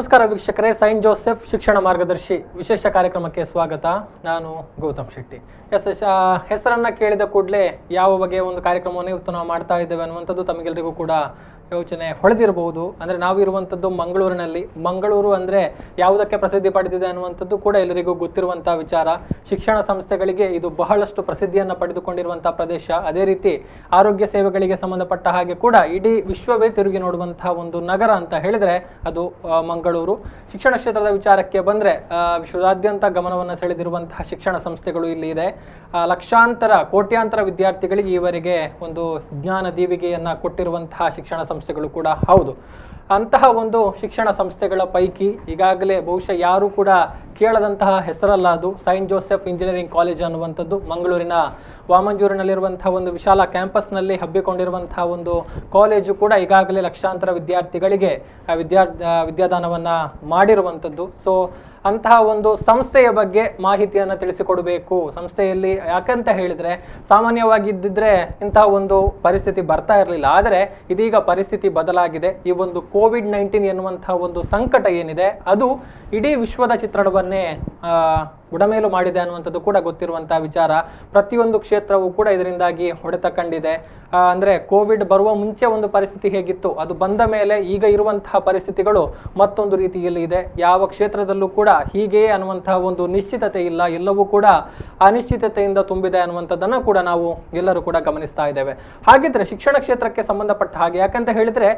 ನಮಸ್ಕಾರ ವೀಕ್ಷಕರೇ, Saint Joseph ಶಿಕ್ಷಣ ಮಾರ್ಗದರ್ಶಿ ವಿಶೇಷ ಕಾರ್ಯಕ್ರಮಕ್ಕೆ ಸ್ವಾಗತ. ನಾನು ಗೌತಮ್ ಶೆಟ್ಟಿ. ಹೆಸರನ್ನ ಕೇಳಿದ ಕೂಡಲೇ ಯಾವ ಬಗೆಯ ಒಂದು ಕಾರ್ಯಕ್ರಮವನ್ನು ಇವತ್ತು ನಾವು ಮಾಡ್ತಾ ಇದ್ದೇವೆ ಅನ್ನುವಂಥದ್ದು ತಮಗೆಲ್ಲರಿಗೂ ಕೂಡ ಯೋಚನೆ ಹೊಳೆದಿರಬಹುದು. ಅಂದರೆ ನಾವಿರುವಂಥದ್ದು ಮಂಗಳೂರಿನಲ್ಲಿ. ಮಂಗಳೂರು ಅಂದರೆ ಯಾವುದಕ್ಕೆ ಪ್ರಸಿದ್ಧಿ ಪಡೆದಿದೆ ಅನ್ನುವಂಥದ್ದು ಕೂಡ ಎಲ್ಲರಿಗೂ ಗೊತ್ತಿರುವಂಥ ವಿಚಾರ. ಶಿಕ್ಷಣ ಸಂಸ್ಥೆಗಳಿಗೆ ಇದು ಬಹಳಷ್ಟು ಪ್ರಸಿದ್ಧಿಯನ್ನು ಪಡೆದುಕೊಂಡಿರುವಂಥ ಪ್ರದೇಶ. ಅದೇ ರೀತಿ ಆರೋಗ್ಯ ಸೇವೆಗಳಿಗೆ ಸಂಬಂಧಪಟ್ಟ ಹಾಗೆ ಕೂಡ ಇಡೀ ವಿಶ್ವವೇ ತಿರುಗಿ ನೋಡುವಂತಹ ಒಂದು ನಗರ ಅಂತ ಹೇಳಿದರೆ ಅದು ಮಂಗಳೂರು. ಶಿಕ್ಷಣ ಕ್ಷೇತ್ರದ ವಿಚಾರಕ್ಕೆ ಬಂದರೆ ವಿಶ್ವದಾದ್ಯಂತ ಗಮನವನ್ನು ಸೆಳೆದಿರುವಂತಹ ಶಿಕ್ಷಣ ಸಂಸ್ಥೆಗಳು ಇಲ್ಲಿ ಇದೆ. ಲಕ್ಷಾಂತರ ಕೋಟ್ಯಾಂತರ ವಿದ್ಯಾರ್ಥಿಗಳಿಗೆ ಈವರೆಗೆ ಒಂದು ಜ್ಞಾನ ದೀವಿಗೆಯನ್ನು ಕೊಟ್ಟಿರುವಂತಹ ಶಿಕ್ಷಣ ಸಂಸ್ಥೆಗಳು ಕೂಡ ಹೌದು. ಅಂತಹ ಒಂದು ಶಿಕ್ಷಣ ಸಂಸ್ಥೆಗಳ ಪೈಕಿ ಈಗಾಗಲೇ ಬಹುಶಃ ಯಾರು ಕೂಡ ಕೇಳದಂತಹ ಹೆಸರಲ್ಲ ಅದು ಸೈಂಟ್ ಜೋಸೆಫ್ ಇಂಜಿನಿಯರಿಂಗ್ ಕಾಲೇಜ್ ಅನ್ನುವಂಥದ್ದು. ಮಂಗಳೂರಿನ ವಾಮಂಜೂರಿನಲ್ಲಿರುವಂತಹ ಒಂದು ವಿಶಾಲ ಕ್ಯಾಂಪಸ್ನಲ್ಲಿ ಹಬ್ಬಿಕೊಂಡಿರುವಂತಹ ಒಂದು ಕಾಲೇಜು ಕೂಡ ಈಗಾಗಲೇ ಲಕ್ಷಾಂತರ ವಿದ್ಯಾರ್ಥಿಗಳಿಗೆ ವಿದ್ಯಾದಾನವನ್ನ ಮಾಡಿರುವಂಥದ್ದು. ಸೊ ಅಂತಹ ಒಂದು ಸಂಸ್ಥೆಯ ಬಗ್ಗೆ ಮಾಹಿತಿಯನ್ನು ತಿಳಿಸಿಕೊಡಬೇಕು. ಸಂಸ್ಥೆಯಲ್ಲಿ ಯಾಕಂತ ಹೇಳಿದ್ರೆ ಸಾಮಾನ್ಯವಾಗಿದ್ದಿದ್ರೆ ಇಂತಹ ಒಂದು ಪರಿಸ್ಥಿತಿ ಬರ್ತಾ ಇರಲಿಲ್ಲ. ಆದರೆ ಇದೀಗ ಪರಿಸ್ಥಿತಿ ಬದಲಾಗಿದೆ. ಈ ಒಂದು ಕೋವಿಡ್-19 ಎನ್ನುವಂತಹ ಒಂದು ಸಂಕಟ ಏನಿದೆ ಅದು ಇಡೀ ವಿಶ್ವದ ಚಿತ್ರಣವನ್ನೇ ಬುಡಮೇಲು ಮಾಡಿದೆ ಅನ್ನುವಂಥದ್ದು ಕೂಡ ಗೊತ್ತಿರುವಂತಹ ವಿಚಾರ. ಪ್ರತಿಯೊಂದು ಕ್ಷೇತ್ರವೂ ಕೂಡ ಇದರಿಂದಾಗಿ ಹೊಡೆತ ಕಂಡಿದೆ. ಅಂದರೆ ಕೋವಿಡ್ ಬರುವ ಮುಂಚೆ ಒಂದು ಪರಿಸ್ಥಿತಿ ಹೇಗಿತ್ತು, ಅದು ಬಂದ ಮೇಲೆ ಈಗ ಇರುವಂತಹ ಪರಿಸ್ಥಿತಿಗಳು ಮತ್ತೊಂದು ರೀತಿಯಲ್ಲಿ ಇದೆ. ಯಾವ ಕ್ಷೇತ್ರದಲ್ಲೂ ಕೂಡ ಹೀಗೆಯೇ ಅನ್ನುವಂತಹ ಒಂದು ನಿಶ್ಚಿತತೆ ಇಲ್ಲ, ಎಲ್ಲವೂ ಕೂಡ ಅನಿಶ್ಚಿತತೆಯಿಂದ ತುಂಬಿದೆ ಅನ್ನುವಂಥದ್ದನ್ನು ಕೂಡ ನಾವು ಎಲ್ಲರೂ ಕೂಡ ಗಮನಿಸ್ತಾ ಇದ್ದೇವೆ. ಹಾಗಿದ್ರೆ ಶಿಕ್ಷಣ ಕ್ಷೇತ್ರಕ್ಕೆ ಸಂಬಂಧಪಟ್ಟ ಹಾಗೆ ಯಾಕಂತ ಹೇಳಿದ್ರೆ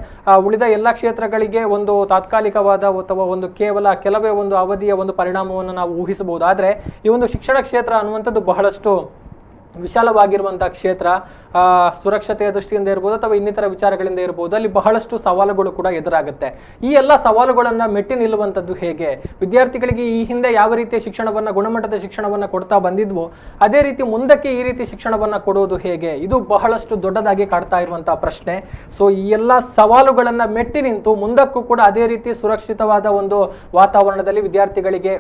ಉಳಿದ ಎಲ್ಲ ಕ್ಷೇತ್ರಗಳಿಗೆ ಒಂದು ತಾತ್ಕಾಲಿಕವಾದ ಅಥವಾ ಒಂದು ಕೇವಲ ಕೆಲವೇ ಒಂದು ಅವಧಿಯ ಒಂದು ಪರಿಣಾಮವನ್ನು ನಾವು ಊಹಿಸಬಹುದು. ಆದರೆ ಈ ಒಂದು ಶಿಕ್ಷಣ ಕ್ಷೇತ್ರ ಅನ್ನುವಂಥದ್ದು ಬಹಳಷ್ಟು ವಿಶಾಲವಾಗಿರುವಂತಹ ಕ್ಷೇತ್ರ. ಸುರಕ್ಷತೆಯ ದೃಷ್ಟಿಯಿಂದ ಇರ್ಬೋದು ಅಥವಾ ಇನ್ನಿತರ ವಿಚಾರಗಳಿಂದ ಇರ್ಬೋದು, ಅಲ್ಲಿ ಬಹಳಷ್ಟು ಸವಾಲುಗಳು ಕೂಡ ಎದುರಾಗುತ್ತೆ. ಈ ಎಲ್ಲ ಸವಾಲುಗಳನ್ನ ಮೆಟ್ಟಿ ನಿಲ್ಲುವಂಥದ್ದು ಹೇಗೆ, ವಿದ್ಯಾರ್ಥಿಗಳಿಗೆ ಈ ಹಿಂದೆ ಯಾವ ರೀತಿಯ ಶಿಕ್ಷಣವನ್ನ ಗುಣಮಟ್ಟದ ಶಿಕ್ಷಣವನ್ನ ಕೊಡ್ತಾ ಬಂದಿದ್ವು ಅದೇ ರೀತಿ ಮುಂದಕ್ಕೆ ಈ ರೀತಿ ಶಿಕ್ಷಣವನ್ನ ಕೊಡೋದು ಹೇಗೆ, ಇದು ಬಹಳಷ್ಟು ದೊಡ್ಡದಾಗಿ ಕಾಡ್ತಾ ಇರುವಂತಹ ಪ್ರಶ್ನೆ. ಸೊ ಈ ಎಲ್ಲ ಸವಾಲುಗಳನ್ನ ಮೆಟ್ಟಿ ನಿಂತು ಮುಂದಕ್ಕೂ ಕೂಡ ಅದೇ ರೀತಿ ಸುರಕ್ಷಿತವಾದ ಒಂದು ವಾತಾವರಣದಲ್ಲಿ ವಿದ್ಯಾರ್ಥಿಗಳಿಗೆ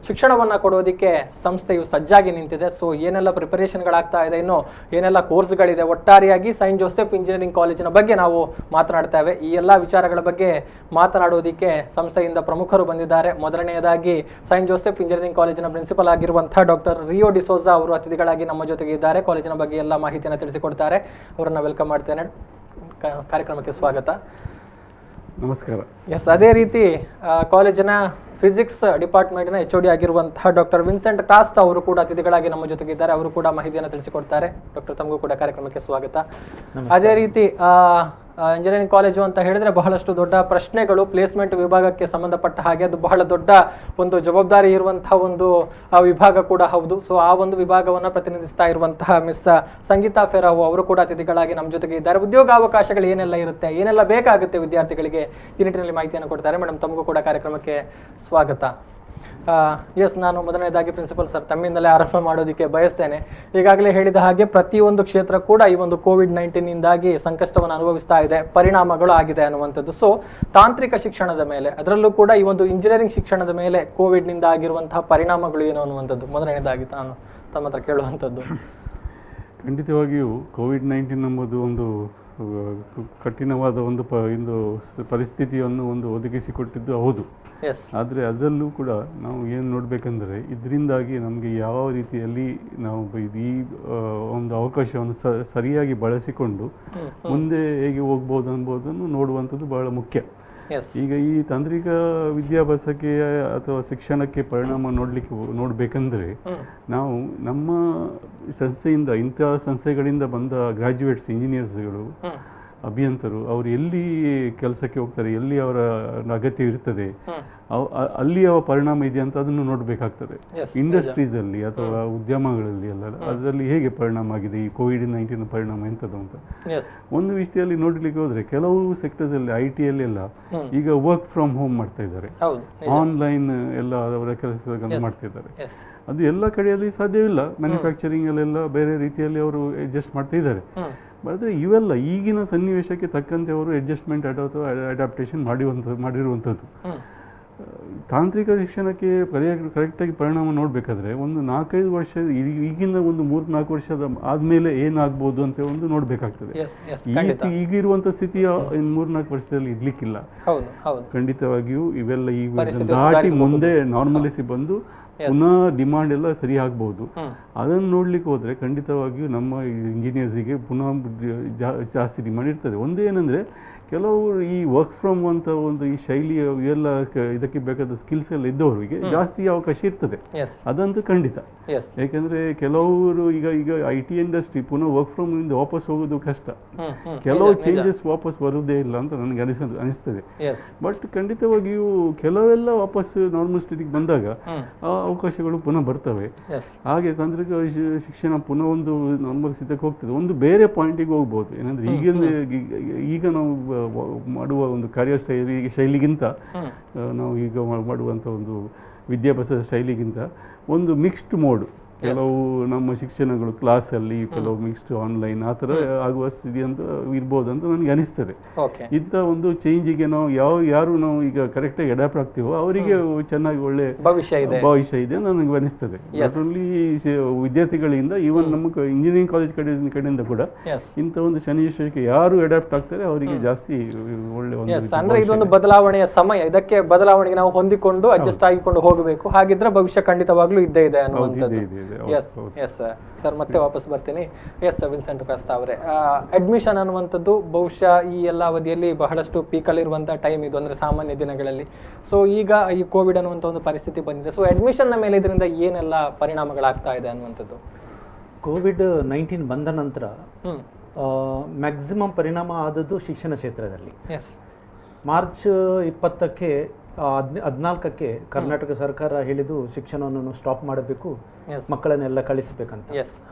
ಶಿಕ್ಷಣವನ್ನು ಕೊಡೋದಕ್ಕೆ ಸಂಸ್ಥೆಯು ಸಜ್ಜಾಗಿ ನಿಂತಿದೆ. ಸೊ ಏನೆಲ್ಲ ಪ್ರಿಪರೇಷನ್ಗಳಾಗ್ತಾ ಇದೆ, ಇನ್ನು ಏನೆಲ್ಲ ಕೋರ್ಸ್ಗಳಿದೆ, ಒಟ್ಟಾರೆಯಾಗಿ ಸೈಂಟ್ ಜೋಸೆಫ್ ಇಂಜಿನಿಯರಿಂಗ್ ಕಾಲೇಜಿನ ಬಗ್ಗೆ ನಾವು ಮಾತನಾಡ್ತೇವೆ. ಈ ಎಲ್ಲ ವಿಚಾರಗಳ ಬಗ್ಗೆ ಮಾತನಾಡೋದಕ್ಕೆ ಸಂಸ್ಥೆಯಿಂದ ಪ್ರಮುಖರು ಬಂದಿದ್ದಾರೆ. ಮೊದಲನೆಯದಾಗಿ ಸೈಂಟ್ ಜೋಸೆಫ್ ಇಂಜಿನಿಯರಿಂಗ್ ಕಾಲೇಜಿನ ಪ್ರಿನ್ಸಿಪಲ್ ಆಗಿರುವಂತಹ ಡಾಕ್ಟರ್ ರಿಯೋ ಡಿಸೋಜಾ ಅವರು ಅತಿಥಿಗಳಾಗಿ ನಮ್ಮ ಜೊತೆಗೆ ಇದ್ದಾರೆ. ಕಾಲೇಜಿನ ಬಗ್ಗೆ ಎಲ್ಲ ಮಾಹಿತಿಯನ್ನು ತಿಳಿಸಿಕೊಡ್ತಾರೆ. ಅವರನ್ನ ವೆಲ್ಕಮ್ ಮಾಡ್ತೇನೆ. ಕಾರ್ಯಕ್ರಮಕ್ಕೆ ಸ್ವಾಗತ. ನಮಸ್ಕಾರ. ಎಸ್, ಅದೇ ರೀತಿ ಕಾಲೇಜಿನ ಫಿಸಿಕ್ಸ್ ಡಿಪಾರ್ಟ್ಮೆಂಟ್ನ HOD ಆಗಿರುವಂತಹ ಡಾಕ್ಟರ್ ವಿನ್ಸೆಂಟ್ ಕಾಸ್ತ ಅವರು ಕೂಡ ಅತಿಥಿಗಳಾಗಿ ನಮ್ಮ ಜೊತೆಗಿದ್ದಾರೆ. ಅವರು ಕೂಡ ಮಾಹಿತಿಯನ್ನು ತಿಳಿಸಿಕೊಡ್ತಾರೆ. ಡಾಕ್ಟರ್, ತಮಗೂ ಕೂಡ ಕಾರ್ಯಕ್ರಮಕ್ಕೆ ಸ್ವಾಗತ. ಅದೇ ರೀತಿ ಇಂಜಿನಿಯರಿಂಗ್ ಕಾಲೇಜು ಅಂತ ಹೇಳಿದ್ರೆ ಬಹಳಷ್ಟು ದೊಡ್ಡ ಪ್ರಶ್ನೆಗಳು, ಪ್ಲೇಸ್ಮೆಂಟ್ ವಿಭಾಗಕ್ಕೆ ಸಂಬಂಧಪಟ್ಟ ಹಾಗೆ ಅದು ಬಹಳ ದೊಡ್ಡ ಒಂದು ಜವಾಬ್ದಾರಿ ಇರುವಂತಹ ಒಂದು ವಿಭಾಗ ಕೂಡ ಹೌದು. ಸೊ ಆ ಒಂದು ವಿಭಾಗವನ್ನು ಪ್ರತಿನಿಧಿಸ್ತಾ ಇರುವಂತಹ ಮಿಸ್ ಸಂಗೀತಾ ಫೆರಾವು ಅವರು ಕೂಡ ಅತಿಥಿಗಳಾಗಿ ನಮ್ಮ ಜೊತೆಗೆ ಇದ್ದಾರೆ. ಉದ್ಯೋಗಾವಕಾಶಗಳು ಏನೆಲ್ಲ ಇರುತ್ತೆ, ಏನೆಲ್ಲ ಬೇಕಾಗುತ್ತೆ ವಿದ್ಯಾರ್ಥಿಗಳಿಗೆ, ಈ ನಿಟ್ಟಿನಲ್ಲಿ ಮಾಹಿತಿಯನ್ನು ಕೊಡ್ತಾರೆ. ಮೇಡಮ್, ತಮಗೂ ಕೂಡ ಕಾರ್ಯಕ್ರಮಕ್ಕೆ ಸ್ವಾಗತ. ಎಸ್, ನಾನು ಮೊದಲನೇದಾಗಿ ಪ್ರಿನ್ಸಿಪಲ್ ಸರ್ ತಮ್ಮಿಂದಲೇ ಆರಂಭ ಮಾಡೋದಕ್ಕೆ ಬಯಸ್ತೇನೆ. ಈಗಾಗಲೇ ಹೇಳಿದ ಹಾಗೆ ಪ್ರತಿಯೊಂದು ಕ್ಷೇತ್ರ ಕೂಡ ಈ ಒಂದು ಕೋವಿಡ್-19 ಸಂಕಷ್ಟವನ್ನು ಅನುಭವಿಸ್ತಾ ಇದೆ, ಪರಿಣಾಮಗಳು ಆಗಿದೆ ಅನ್ನುವಂಥದ್ದು. ಸೊ ತಾಂತ್ರಿಕ ಶಿಕ್ಷಣದ ಮೇಲೆ, ಅದರಲ್ಲೂ ಕೂಡ ಈ ಒಂದು ಇಂಜಿನಿಯರಿಂಗ್ ಶಿಕ್ಷಣದ ಮೇಲೆ ಕೋವಿಡ್ನಿಂದ ಆಗಿರುವಂತಹ ಪರಿಣಾಮಗಳು ಏನು ಅನ್ನುವಂಥದ್ದು ಮೊದಲನೇದಾಗಿ ನಾನು ತಮ್ಮ ಹತ್ರ ಕೇಳುವಂಥದ್ದು. ಖಂಡಿತವಾಗಿಯೂ ಕೋವಿಡ್-19 ಎಂಬುದು ಒಂದು ಕಠಿಣವಾದ ಒಂದು ಪರಿಸ್ಥಿತಿಯನ್ನು ಒದಗಿಸಿಕೊಟ್ಟಿದ್ದು ಹೌದು. ಆದರೆ ಅದರಲ್ಲೂ ಕೂಡ ನಾವು ಏನು ನೋಡಬೇಕಂದ್ರೆ ಇದರಿಂದಾಗಿ ನಮಗೆ ಯಾವ ರೀತಿಯಲ್ಲಿ ನಾವು ಈ ಒಂದು ಅವಕಾಶವನ್ನು ಸರಿಯಾಗಿ ಬಳಸಿಕೊಂಡು ಮುಂದೆ ಹೇಗೆ ಹೋಗ್ಬೋದು ಅನ್ಬೋದನ್ನು ನೋಡುವಂಥದ್ದು ಬಹಳ ಮುಖ್ಯ. ಈಗ ಈ ತಾಂತ್ರಿಕ ವಿದ್ಯಾಭ್ಯಾಸಕ್ಕೆ ಅಥವಾ ಶಿಕ್ಷಣಕ್ಕೆ ಪರಿಣಾಮ ನೋಡಬೇಕಂದ್ರೆ ನಾವು ನಮ್ಮ ಸಂಸ್ಥೆಯಿಂದ, ಇಂತಹ ಸಂಸ್ಥೆಗಳಿಂದ ಬಂದ ಗ್ರಾಜ್ಯುಯೇಟ್ಸ್, ಇಂಜಿನಿಯರ್ಸ್ಗಳು, ಅಭಿಯಂತರು, ಅವರು ಎಲ್ಲಿ ಕೆಲಸಕ್ಕೆ ಹೋಗ್ತಾರೆ, ಎಲ್ಲಿ ಅವರ ಅಗತ್ಯ ಇರ್ತದೆ, ಅಲ್ಲಿ ಯಾವ ಪರಿಣಾಮ ಇದೆ ಅಂತ ಅದನ್ನು ನೋಡಬೇಕಾಗ್ತದೆ. ಇಂಡಸ್ಟ್ರೀಸ್ ಅಲ್ಲಿ ಅಥವಾ ಉದ್ಯಮಗಳಲ್ಲಿ ಎಲ್ಲ ಅದರಲ್ಲಿ ಹೇಗೆ ಪರಿಣಾಮ ಆಗಿದೆ, ಈ ಕೋವಿಡ್-19 ಪರಿಣಾಮ ಎಂಥದ್ದು ಅಂತ ಒಂದು ವಿಷಯದಲ್ಲಿ ನೋಡ್ಲಿಕ್ಕೆ ಹೋದ್ರೆ ಕೆಲವು ಸೆಕ್ಟರ್ಸ್ ಅಲ್ಲಿ, IT ಎಲ್ಲ ಈಗ ವರ್ಕ್ ಫ್ರಮ್ ಹೋಮ್ ಮಾಡ್ತಾ ಇದ್ದಾರೆ, ಆನ್ಲೈನ್ ಎಲ್ಲ ಅವರ ಕೆಲಸಗಳನ್ನು ಮಾಡ್ತಾ ಇದ್ದಾರೆ. ಅದು ಎಲ್ಲ ಕಡೆಯಲ್ಲಿ ಸಾಧ್ಯವಿಲ್ಲ. ಮ್ಯಾನುಫ್ಯಾಕ್ಚರಿಂಗ್ ಅಲ್ಲೆಲ್ಲ ಬೇರೆ ರೀತಿಯಲ್ಲಿ ಅವರು ಅಡ್ಜಸ್ಟ್ ಮಾಡ್ತಾ ಇದ್ದಾರೆ. ಆದರೆ ಇವೆಲ್ಲ ಈಗಿನ ಸನ್ನಿವೇಶಕ್ಕೆ ತಕ್ಕಂತೆ ಅವರು ಅಡ್ಜಸ್ಟ್ಮೆಂಟ್ ಅಥವಾ ಅಡಾಪ್ಟೇಷನ್ ಮಾಡಿರುವಂಥದ್ದು. ತಾಂತ್ರಿಕ ಶಿಕ್ಷಣಕ್ಕೆ ಕರೆಕ್ಟಾಗಿ ಪರಿಣಾಮ ನೋಡಬೇಕಾದ್ರೆ ಒಂದು 4-5 ವರ್ಷ ಈಗಿನ ಒಂದು 3-4 ವರ್ಷದ ಆದಮೇಲೆ ಏನಾಗ್ಬೋದು ಅಂತ ಒಂದು ನೋಡಬೇಕಾಗ್ತದೆ. ಈಗಿರುವಂಥ ಸ್ಥಿತಿಯ 3-4 ವರ್ಷದಲ್ಲಿ ಇರ್ಲಿಕ್ಕಿಲ್ಲ. ಖಂಡಿತವಾಗಿಯೂ ಇವೆಲ್ಲ ಈಗ ದಾಟಿ ಮುಂದೆ ನಾರ್ಮಲಿಸಿ ಬಂದು ಪುನಃ ಡಿಮಾಂಡ್ ಎಲ್ಲ ಸರಿ ಆಗ್ಬೋದು. ಅದನ್ನು ನೋಡ್ಲಿಕ್ಕೆ ಹೋದರೆ ಖಂಡಿತವಾಗಿಯೂ ನಮ್ಮ ಇಂಜಿನಿಯರ್ಸಿಗೆ ಪುನಃ ಜಾಸ್ತಿ ಡಿಮಾಂಡ್ ಇರ್ತದೆ. ಒಂದು ಏನಂದರೆ ಕೆಲವರು ಈ ವರ್ಕ್ ಫ್ರಮ್ ಅಂತ ಒಂದು ಈ ಶೈಲಿಯ ಎಲ್ಲ ಇದಕ್ಕೆ ಬೇಕಾದ ಸ್ಕಿಲ್ಸ್ ಎಲ್ಲ ಇದ್ದವರಿಗೆ ಜಾಸ್ತಿ ಅವಕಾಶ ಇರ್ತದೆ, ಅದಂತೂ ಖಂಡಿತ. ಯಾಕೆಂದರೆ ಕೆಲವರು ಈಗ IT ಇಂಡಸ್ಟ್ರಿ ಪುನಃ ವರ್ಕ್ ಫ್ರಮ್ ಇಂದ ವಾಪಸ್ ಹೋಗೋದು ಕಷ್ಟ. ಕೆಲವು ಚೇಂಜಸ್ ವಾಪಸ್ ಬರುವುದೇ ಇಲ್ಲ ಅಂತ ನನಗೆ ಅನಿಸ್ತದೆ. ಬಟ್ ಖಂಡಿತವಾಗಿಯೂ ಕೆಲವೆಲ್ಲ ವಾಪಸ್ ನಾರ್ಮಲ್ ಸ್ಥಿತಿಗೆ ಬಂದಾಗ ಆ ಅವಕಾಶಗಳು ಪುನಃ ಬರ್ತವೆ. ಹಾಗೆ ತಾಂತ್ರಿಕ ಶಿಕ್ಷಣ ಪುನಃ ಒಂದು ನಾರ್ಮಲ್ ಸ್ಥಿತಿಗೆ ಹೋಗ್ತದೆ. ಒಂದು ಬೇರೆ ಪಾಯಿಂಟಿಗೆ ಹೋಗ್ಬೋದು. ಏನಂದರೆ ಈಗ ನಾವು ಮಾಡುವ ಒಂದು ಶೈಲಿಗಿಂತ ನಾವು ಈಗ ಮಾಡುವಂಥ ಒಂದು ವಿದ್ಯಾಭ್ಯಾಸದ ಶೈಲಿಗಿಂತ ಒಂದು ಮಿಕ್ಸ್ಡ್ ಮೋಡ್, ಕೆಲವು ನಮ್ಮ ಶಿಕ್ಷಣಗಳು ಕ್ಲಾಸಲ್ಲಿ, ಕೆಲವು ಮಿಕ್ಸ್ಡ್ ಆನ್ಲೈನ್, ಆ ಥರ ಆಗುವ ಸ್ಥಿತಿ ಅಂತ ಇರ್ಬೋದು ಅಂತ ನನಗೆ ಅನಿಸ್ತದೆ. ಇಂಥ ಒಂದು ಚೇಂಜಿಗೆ ನಾವು ಯಾರು ನಾವು ಈಗ ಕರೆಕ್ಟಾಗಿ ಅಡ್ಯಾಪ್ಟ್ ಆಗ್ತೀವೋ ಅವರಿಗೆ ಚೆನ್ನಾಗಿ ಒಳ್ಳೆ ಭವಿಷ್ಯ ಇದೆ ಅಂತ ನನಗೆ ಅನಿಸ್ತದೆ. ನಾಟ್ ಓನ್ಲಿ ವಿದ್ಯಾರ್ಥಿಗಳಿಂದ, ಈವನ್ ನಮ್ಮ ಇಂಜಿನಿಯರಿಂಗ್ ಕಾಲೇಜ್ ಕಡೆಯಿಂದ ಕೂಡ ಇಂಥ ಒಂದು ಸನ್ನಿವೇಶಕ್ಕೆ ಯಾರು ಅಡ್ಯಾಪ್ಟ್ ಆಗ್ತಾರೆ ಅವರಿಗೆ ಜಾಸ್ತಿ ಒಳ್ಳೆ ಅಂದ್ರೆ ಇದೊಂದು ಬದಲಾವಣೆಯ ಸಮಯ. ಇದಕ್ಕೆ ಬದಲಾವಣೆಗೆ ನಾವು ಹೊಂದಿಕೊಂಡು ಅಡ್ಜಸ್ಟ್ ಆಗಿಕೊಂಡು ಹೋಗಬೇಕು. ಹಾಗಿದ್ರೆ ಭವಿಷ್ಯ ಖಂಡಿತವಾಗ್ಲೂ ಇದ್ದೇ ಇದೆ ಅನ್ನುವಂಥದ್ದು. ಸರ್ ಮತ್ತೆ ವಾಪಸ್ ಬರ್ತೀನಿ. ವಿನ್ಸೆಂಟ್ ಕ್ರಾಸ್ತಾ ಅವರೇ, ಅಡ್ಮಿಷನ್ ಅನ್ನುವಂಥದ್ದು ಬಹುಶಃ ಈ ಎಲ್ಲ ಅವಧಿಯಲ್ಲಿ ಬಹಳಷ್ಟು ಪೀಕಲ್ಲಿರುವಂಥ ಟೈಮ್ ಇದು, ಅಂದರೆ ಸಾಮಾನ್ಯ ದಿನಗಳಲ್ಲಿ. ಸೊ ಈಗ ಈ ಕೋವಿಡ್ ಅನ್ನುವಂಥ ಒಂದು ಪರಿಸ್ಥಿತಿ ಬಂದಿದೆ. ಸೊ ಅಡ್ಮಿಷನ್ನ ಮೇಲೆ ಇದರಿಂದ ಏನೆಲ್ಲ ಪರಿಣಾಮಗಳಾಗ್ತಾ ಇದೆ ಅನ್ನುವಂಥದ್ದು? COVID-19 ಬಂದ ನಂತರ ಮ್ಯಾಕ್ಸಿಮಮ್ ಪರಿಣಾಮ ಆದದ್ದು ಶಿಕ್ಷಣ ಕ್ಷೇತ್ರದಲ್ಲಿ. ಮಾರ್ಚ್ 20ಕ್ಕೆ 14ಕ್ಕೆ ಕರ್ನಾಟಕ ಸರ್ಕಾರ ಹೇಳಿದ್ದು ಶಿಕ್ಷಣವನ್ನು ಸ್ಟಾಪ್ ಮಾಡಬೇಕು, ಮಕ್ಕಳನ್ನೆಲ್ಲ ಕಳಿಸಬೇಕಂತ.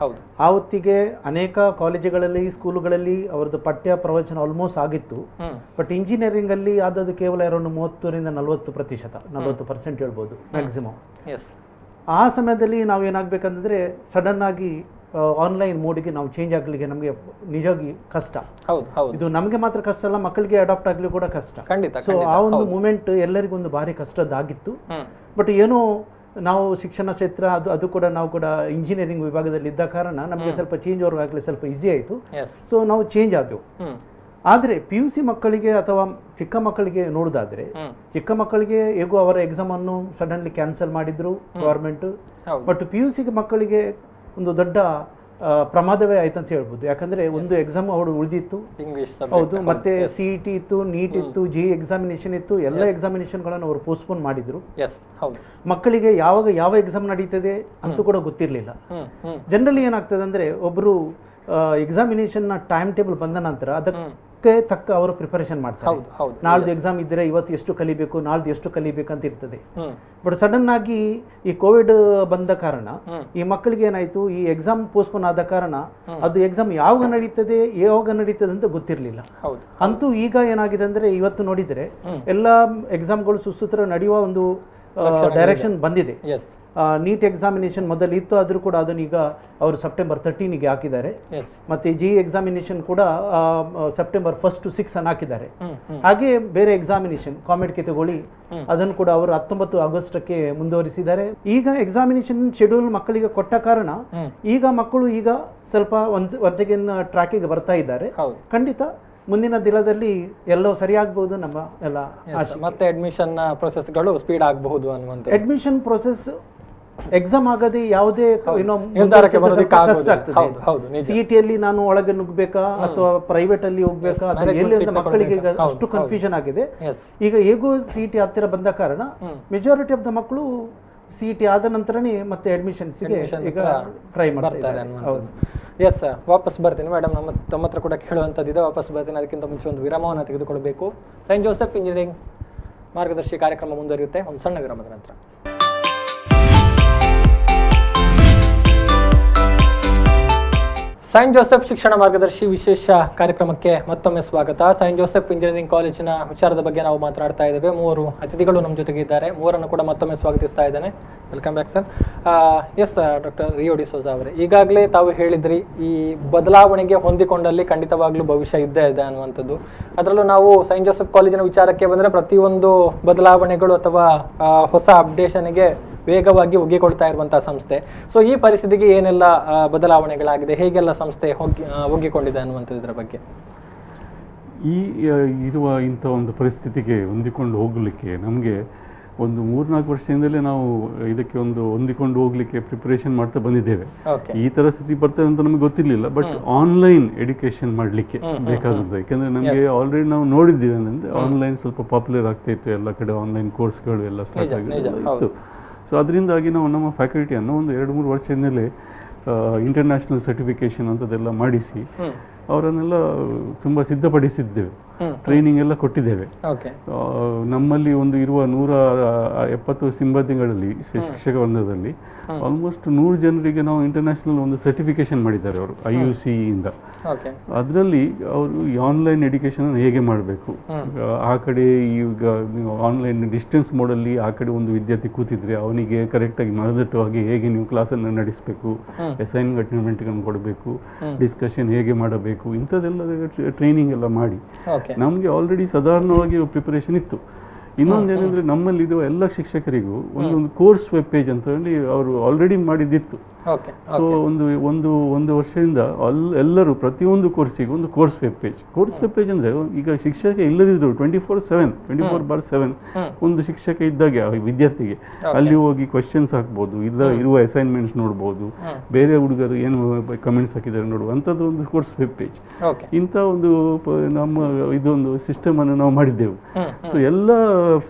ಆ ಹೊತ್ತಿಗೆ ಅನೇಕ ಕಾಲೇಜುಗಳಲ್ಲಿ, ಸ್ಕೂಲುಗಳಲ್ಲಿ ಅವರದ್ದು ಪಠ್ಯ ಪ್ರವಚನ ಆಲ್ಮೋಸ್ಟ್ ಆಗಿತ್ತು. ಬಟ್ ಇಂಜಿನಿಯರಿಂಗ್ ಅಲ್ಲಿ ಆದದ್ದು ಕೇವಲ ಅರೌಂಡ್ 30-40%, 40% ಹೇಳ್ಬೋದು ಮ್ಯಾಕ್ಸಿಮಮ್. ಆ ಸಮಯದಲ್ಲಿ ನಾವೇನಾಗಬೇಕಂತಂದ್ರೆ ಸಡನ್ ಆಗಿ ಆನ್ಲೈನ್ ಮೋಡಿಗೆ ನಾವು ಚೇಂಜ್ ಆಗಲಿಕ್ಕೆ ನಮಗೆ ನಿಜವಾಗಿ ಕಷ್ಟ. ಇದು ನಮಗೆ ಮಾತ್ರ ಕಷ್ಟ ಅಲ್ಲ, ಮಕ್ಕಳಿಗೆ ಅಡಾಪ್ಟ್ ಆಗಲಿ ಕೂಡ ಕಷ್ಟ. ಸೊ ಆ ಒಂದು ಮೂಮೆಂಟ್ ಎಲ್ಲರಿಗೂ ಒಂದು ಭಾರಿ ಕಷ್ಟದ್ದಾಗಿತ್ತು. ಬಟ್ ಏನೋ ನಾವು ಶಿಕ್ಷಣ ಕ್ಷೇತ್ರ ಅದು ಕೂಡ ನಾವು ಕೂಡ ಇಂಜಿನಿಯರಿಂಗ್ ವಿಭಾಗದಲ್ಲಿ ಇದ್ದ ಕಾರಣ ನಮಗೆ ಸ್ವಲ್ಪ ಚೇಂಜ್ ಓವರ್ ಆಗಲಿ ಸ್ವಲ್ಪ ಈಸಿ ಆಯಿತು. ಸೊ ನಾವು ಚೇಂಜ್ ಆದೆವು. ಆದರೆ PUC ಮಕ್ಕಳಿಗೆ ಅಥವಾ ಚಿಕ್ಕ ಮಕ್ಕಳಿಗೆ ನೋಡೋದಾದ್ರೆ, ಚಿಕ್ಕ ಮಕ್ಕಳಿಗೆ ಹೇಗೂ ಅವರ ಎಕ್ಸಾಮ್ ಅನ್ನು ಸಡನ್ಲಿ ಕ್ಯಾನ್ಸಲ್ ಮಾಡಿದ್ರು ಗವರ್ಮೆಂಟ್. ಬಟ್ PUC ಮಕ್ಕಳಿಗೆ ಒಂದು ದೊಡ್ಡ ಪ್ರಮಾದವೇ ಆಯ್ತು ಅಂತ ಹೇಳ್ಬೋದು. ಯಾಕಂದ್ರೆ ಒಂದು ಎಕ್ಸಾಮ್ ಅವರು ಉಳಿದಿತ್ತು, ಹೌದು, ಮತ್ತೆ CET ಇತ್ತು, ನೀಟ್ ಇತ್ತು, JEE ಎಕ್ಸಾಮಿನೇಷನ್ ಇತ್ತು, ಎಲ್ಲ ಎಕ್ಸಾಮಿನೇಷನ್ಗಳನ್ನು ಅವರು ಪೋಸ್ಟ್ಪೋನ್ ಮಾಡಿದ್ರು. ಮಕ್ಕಳಿಗೆ ಯಾವ ಎಕ್ಸಾಮ್ ನಡೀತದೆ ಅಂತೂ ಕೂಡ ಗೊತ್ತಿರಲಿಲ್ಲ. ಜನರಲಿ ಏನಾಗ್ತದೆ ಅಂದ್ರೆ ಒಬ್ಬರು ಎಕ್ಸಾಮಿನೇಷನ್ ನ ಟೈಮ್ ಟೇಬಲ್ ಬಂದ ನಂತರ ಅದಕ್ಕೆ ತಕ್ಕ ಅವರು ಪ್ರಿಪರೇಷನ್ ಮಾಡ್ತಾರೆ. ನಾಳ್ದು ಎಕ್ಸಾಮ್ ಇದ್ರೆ ಇವತ್ತು ಎಷ್ಟು ಕಲಿಬೇಕು, ನಾಳ್ದು ಎಷ್ಟು ಕಲಿಬೇಕಂತ ಇರ್ತದೆ. ಬಟ್ ಸಡನ್ ಆಗಿ ಈ ಕೋವಿಡ್ ಬಂದ ಕಾರಣ ಈ ಮಕ್ಕಳಿಗೆ ಏನಾಯ್ತು, ಈ ಎಕ್ಸಾಮ್ ಪೋಸ್ಟ್ಪೋನ್ ಆದ ಕಾರಣ ಅದು ಎಕ್ಸಾಮ್ ಯಾವಾಗ ನಡೀತದೆ ಅಂತ ಗೊತ್ತಿರಲಿಲ್ಲ. ಅಂತೂ ಈಗ ಏನಾಗಿದೆ ಅಂದ್ರೆ ಇವತ್ತು ನೋಡಿದ್ರೆ ಎಲ್ಲಾ ಎಕ್ಸಾಮ್ಗಳು ಸುಸೂತ್ರ ನಡೆಯುವ ಒಂದು ಡೈರೆಕ್ಷನ್ ಬಂದಿದೆ. ನೀಟ್ ಎಕ್ಸಾಮಿನೇಷನ್ ಮೊದಲು ಇತ್ತು, ಆದ್ರೂ ಕೂಡ ಅದನ್ನು ಈಗ ಅವರು ಸೆಪ್ಟೆಂಬರ್ 13ಗೆ ಹಾಕಿದ್ದಾರೆ. ಮತ್ತೆ JEE ಎಕ್ಸಾಮಿನೇಷನ್ ಕೂಡ ಸೆಪ್ಟೆಂಬರ್ 1 to 6 ಅನ್ನು ಹಾಕಿದ್ದಾರೆ. ಹಾಗೆ ಬೇರೆ ಎಕ್ಸಾಮಿನೇಷನ್ ಕಾಮೆಡ್ಗೆ ತಗೊಳ್ಳಿ, ಅದನ್ನು ಕೂಡ ಅವರು 19 ಆಗಸ್ಟ್ಗೆ ಮುಂದುವರಿಸಿದ್ದಾರೆ. ಈಗ ಎಕ್ಸಾಮಿನೇಷನ್ ಶೆಡ್ಯೂಲ್ ಮಕ್ಕಳಿಗೆ ಕೊಟ್ಟ ಕಾರಣ ಈಗ ಮಕ್ಕಳು ಈಗ ಸ್ವಲ್ಪ ಒಂದ್ಸೆಗೆನ್ ಟ್ರ್ಯಾಕಿಗೆ ಬರ್ತಾ ಇದ್ದಾರೆ. ಖಂಡಿತ ಮುಂದಿನ ದಿನದಲ್ಲಿ ಎಲ್ಲೋ ಸರಿಯಾಗಬಹುದು ನಮ್ಮ ಎಲ್ಲ. ಮತ್ತೆ ಅಡ್ಮಿಷನ್ ಪ್ರೊಸೆಸ್ಗಳು ಸ್ಪೀಡ್ ಆಗಬಹುದು ಅನ್ನುವಂಥ. ಅಡ್ಮಿಷನ್ ಪ್ರೊಸೆಸ್ ಎಕ್ಸಾಮ್ ಆಗದೆ ಯಾವುದೇ ಕಷ್ಟ ಆಗ್ತದೆ. CET ಅಲ್ಲಿ ನಾನು ಒಳಗೆ ನುಗ್ಬೇಕಾ ಅಥವಾ ಪ್ರೈವೇಟ್ ಅಲ್ಲಿ ಹೋಗ್ಬೇಕಾ ಅಥವಾ ಎಲ್ಲಿ ಅಂತ ಮಕ್ಕಳಿಗೆ ಅಷ್ಟು ಕನ್ಫ್ಯೂಷನ್ ಆಗಿದೆ. ಈಗ ಹೇಗೂ CET ಹತ್ತಿರ ಬಂದ ಕಾರಣ ಮೆಜಾರಿಟಿ ಆಫ್ ದ ಮಕ್ಕಳು CET ಆದ ನಂತರನೇ ಮತ್ತೆ ಅಡ್ಮಿಷನ್ಸ್ಗೆ ಈಗ ಟ್ರೈ ಮಾಡ್ತಾರೆ. ಎಸ್, ವಾಪಸ್ ಬರ್ತೀನಿ ಮೇಡಮ್. ತಮ್ಮ ಹತ್ರ ಕೂಡ ಕೇಳುವಂಥದ್ದಿದೆ, ವಾಪಸ್ ಬರ್ತೀನಿ. ಅದಕ್ಕಿಂತ ಮುಂಚೆ ಒಂದು ವಿರಾಮವನ್ನು ತೆಗೆದುಕೊಳ್ಬೇಕು. ಸೈಂಟ್ ಜೋಸೆಫ್ ಇಂಜಿನಿಯರಿಂಗ್ ಮಾರ್ಗದರ್ಶಿ ಕಾರ್ಯಕ್ರಮ ಮುಂದುವರಿಯುತ್ತೆ ಒಂದು ಸಣ್ಣ ವಿರಾಮದ ನಂತರ. ಸೈಂಟ್ ಜೋಸೆಫ್ ಶಿಕ್ಷಣ ಮಾರ್ಗದರ್ಶಿ ವಿಶೇಷ ಕಾರ್ಯಕ್ರಮಕ್ಕೆ ಮತ್ತೊಮ್ಮೆ ಸ್ವಾಗತ. ಸೈಂಟ್ ಜೋಸೆಫ್ ಇಂಜಿನಿಯರಿಂಗ್ ಕಾಲೇಜಿನ ವಿಚಾರದ ಬಗ್ಗೆ ನಾವು ಮಾತನಾಡ್ತಾ ಇದ್ದೇವೆ. 3 ಅತಿಥಿಗಳು ನಮ್ಮ ಜೊತೆಗೆ ಇದ್ದಾರೆ. 3ರನ್ನು ಕೂಡ ಮತ್ತೊಮ್ಮೆ ಸ್ವಾಗತಿಸ್ತಾ ಇದ್ದೇನೆ. Welcome back sir. Yes doctor Rio D'Souza ಅವರೇ, ಈಗಾಗಲೇ ತಾವು ಹೇಳಿದ್ರಿ ಈ ಬದಲಾವಣೆಗೆ ಹೊಂದಿಕೊಂಡಲ್ಲಿ ಖಂಡಿತವಾಗ್ಲೂ ಭವಿಷ್ಯ ಇದ್ದೇ ಇದೆ ಅನ್ನುವಂಥದ್ದು. ಅದರಲ್ಲೂ ನಾವು ಸೈಂಟ್ ಜೋಸೆಫ್ ಕಾಲೇಜಿನ ವಿಚಾರಕ್ಕೆ ಬಂದರೆ ಪ್ರತಿಯೊಂದು ಬದಲಾವಣೆಗಳು ಅಥವಾ ಹೊಸ ಅಪ್ಡೇಷನ್ಗೆ ವೇಗವಾಗಿ ಒಗ್ಗಿಕೊಳ್ತಾ ಇರುವಂತಹ ಸಂಸ್ಥೆ. ಸೊ ಈ ಪರಿಸ್ಥಿತಿಗೆ ಏನೆಲ್ಲ ಬದಲಾವಣೆಗಳಾಗಿದೆ, ಹೇಗೆಲ್ಲ ಸಂಸ್ಥೆ ಒಗ್ಗಿಕೊಂಡಿದೆ ಅನ್ನುವಂಥದ್ರ ಬಗ್ಗೆ ಈ ಇರುವ ಇಂಥ ಒಂದು ಪರಿಸ್ಥಿತಿಗೆ ಹೊಂದಿಕೊಂಡು ಹೋಗಲಿಕ್ಕೆ ನಮಗೆ ಒಂದು 3-4 ವರ್ಷದಿಂದಲೇ ನಾವು ಇದಕ್ಕೆ ಒಂದು ಹೊಂದಿಕೊಂಡು ಹೋಗ್ಲಿಕ್ಕೆ ಪ್ರಿಪರೇಷನ್ ಮಾಡ್ತಾ ಬಂದಿದ್ದೇವೆ. ಈ ತರ ಸ್ಥಿತಿ ಬರ್ತದೆ ಅಂತ ನಮಗೆ ಗೊತ್ತಿರಲಿಲ್ಲ, ಬಟ್ ಆನ್ಲೈನ್ ಎಡ್ಯುಕೇಶನ್ ಮಾಡಲಿಕ್ಕೆ ಬೇಕಾದದ್ದು. ಯಾಕೆಂದ್ರೆ ನಮಗೆ ಆಲ್ರೆಡಿ ನಾವು ನೋಡಿದ್ದೀವಿ ಅಂದರೆ ಆನ್ಲೈನ್ ಸ್ವಲ್ಪ ಪಾಪ್ಯುಲರ್ ಆಗ್ತಾ ಇತ್ತು, ಎಲ್ಲ ಕಡೆ ಆನ್ಲೈನ್ ಕೋರ್ಸ್ಗಳು ಎಲ್ಲ ಸ್ಟಾರ್ಟ್ ಆಗಿತ್ತು. ಸೊ ಅದರಿಂದಾಗಿ ನಾವು ನಮ್ಮ ಫ್ಯಾಕಲ್ಟಿಯನ್ನು ಒಂದು 2-3 ವರ್ಷದಿಂದಲೇ ಇಂಟರ್ನ್ಯಾಷನಲ್ ಸರ್ಟಿಫಿಕೇಶನ್ ಅಂತದೆಲ್ಲ ಮಾಡಿಸಿ ಅವರನ್ನೆಲ್ಲ ತುಂಬ ಸಿದ್ಧಪಡಿಸಿದ್ದೇವೆ, ಟ್ರೈನಿಂಗ್ ಎಲ್ಲ ಕೊಟ್ಟಿದ್ದೇವೆ. ನಮ್ಮಲ್ಲಿ ಒಂದು ಇರುವ 170 ಸಿಬ್ಬಂದಿಗಳಲ್ಲಿ ಶಿಕ್ಷಕ ವೃಂದದಲ್ಲಿ ಆಲ್ಮೋಸ್ಟ್ 100 ಜನರಿಗೆ ನಾವು ಇಂಟರ್ನ್ಯಾಷನಲ್ ಒಂದು ಸರ್ಟಿಫಿಕೇಶನ್ ಮಾಡಿದ್ದಾರೆ ಅವರು IUC ಇಂದ. ಅದರಲ್ಲಿ ಅವರು ಆನ್ಲೈನ್ ಎಡ್ಯುಕೇಶನ್ ಹೇಗೆ ಮಾಡಬೇಕು, ಆ ಕಡೆ ಈಗ ನೀವು ಆನ್ಲೈನ್ ಡಿಸ್ಟೆನ್ಸ್ ಮೋಡಲ್ಲಿ ಆ ಕಡೆ ಒಂದು ವಿದ್ಯಾರ್ಥಿ ಕೂತಿದ್ರೆ ಅವನಿಗೆ ಕರೆಕ್ಟಾಗಿ ಮನದಟ್ಟವಾಗಿ ಹೇಗೆ ನೀವು ಕ್ಲಾಸನ್ನು ನಡೆಸಬೇಕು, ಅಸೈನ್ಮೆಂಟ್ಗಳನ್ನು ಕೊಡಬೇಕು, ಡಿಸ್ಕಷನ್ ಹೇಗೆ ಮಾಡಬೇಕು, ಇಂಥದ್ದೆಲ್ಲ ಟ್ರೈನಿಂಗ್ ಎಲ್ಲ ಮಾಡಿ ನಮಗೆ ಆಲ್ರೆಡಿ ಸಾಧಾರಣವಾಗಿ ಪ್ರಿಪರೇಷನ್ ಇತ್ತು. ಇನ್ನೊಂದೇನೆಂದರೆ ನಮ್ಮಲ್ಲಿರುವ ಎಲ್ಲ ಶಿಕ್ಷಕರಿಗೂ ಒಂದೊಂದು ಕೋರ್ಸ್ ವೆಬ್ ಪೇಜ್ ಅಂತ ಹೇಳಿ ಅವರು ಆಲ್ರೆಡಿ ಮಾಡಿದ್ದಿತ್ತು. ಸೊ ಒಂದು ವರ್ಷದಿಂದ ಎಲ್ಲರೂ ಪ್ರತಿಯೊಂದು ಕೋರ್ಸಿಗೆ ಒಂದು ಕೋರ್ಸ್ ವೆಬ್ ಪೇಜ್ ಅಂದರೆ ಈಗ ಶಿಕ್ಷಕ ಇಲ್ಲದಿದ್ರು 24/7 ಒಂದು ಶಿಕ್ಷಕ ಇದ್ದಾಗೆ ವಿದ್ಯಾರ್ಥಿಗೆ ಅಲ್ಲಿ ಹೋಗಿ ಕ್ವಶನ್ಸ್ ಹಾಕ್ಬೋದು, ಇರುವ ಅಸೈನ್ಮೆಂಟ್ಸ್ ನೋಡ್ಬೋದು, ಬೇರೆ ಹುಡುಗರು ಏನು ಕಮೆಂಟ್ಸ್ ಹಾಕಿದ್ದಾರೆ ನೋಡುವ ಅಂಥದ್ದು ಒಂದು ಕೋರ್ಸ್ ವೆಬ್ ಪೇಜ್. ಇಂಥ ಒಂದು ನಮ್ಮ ಇದೊಂದು ಸಿಸ್ಟಮ್ ಅನ್ನು ನಾವು ಮಾಡಿದ್ದೆವು. ಸೊ ಎಲ್ಲ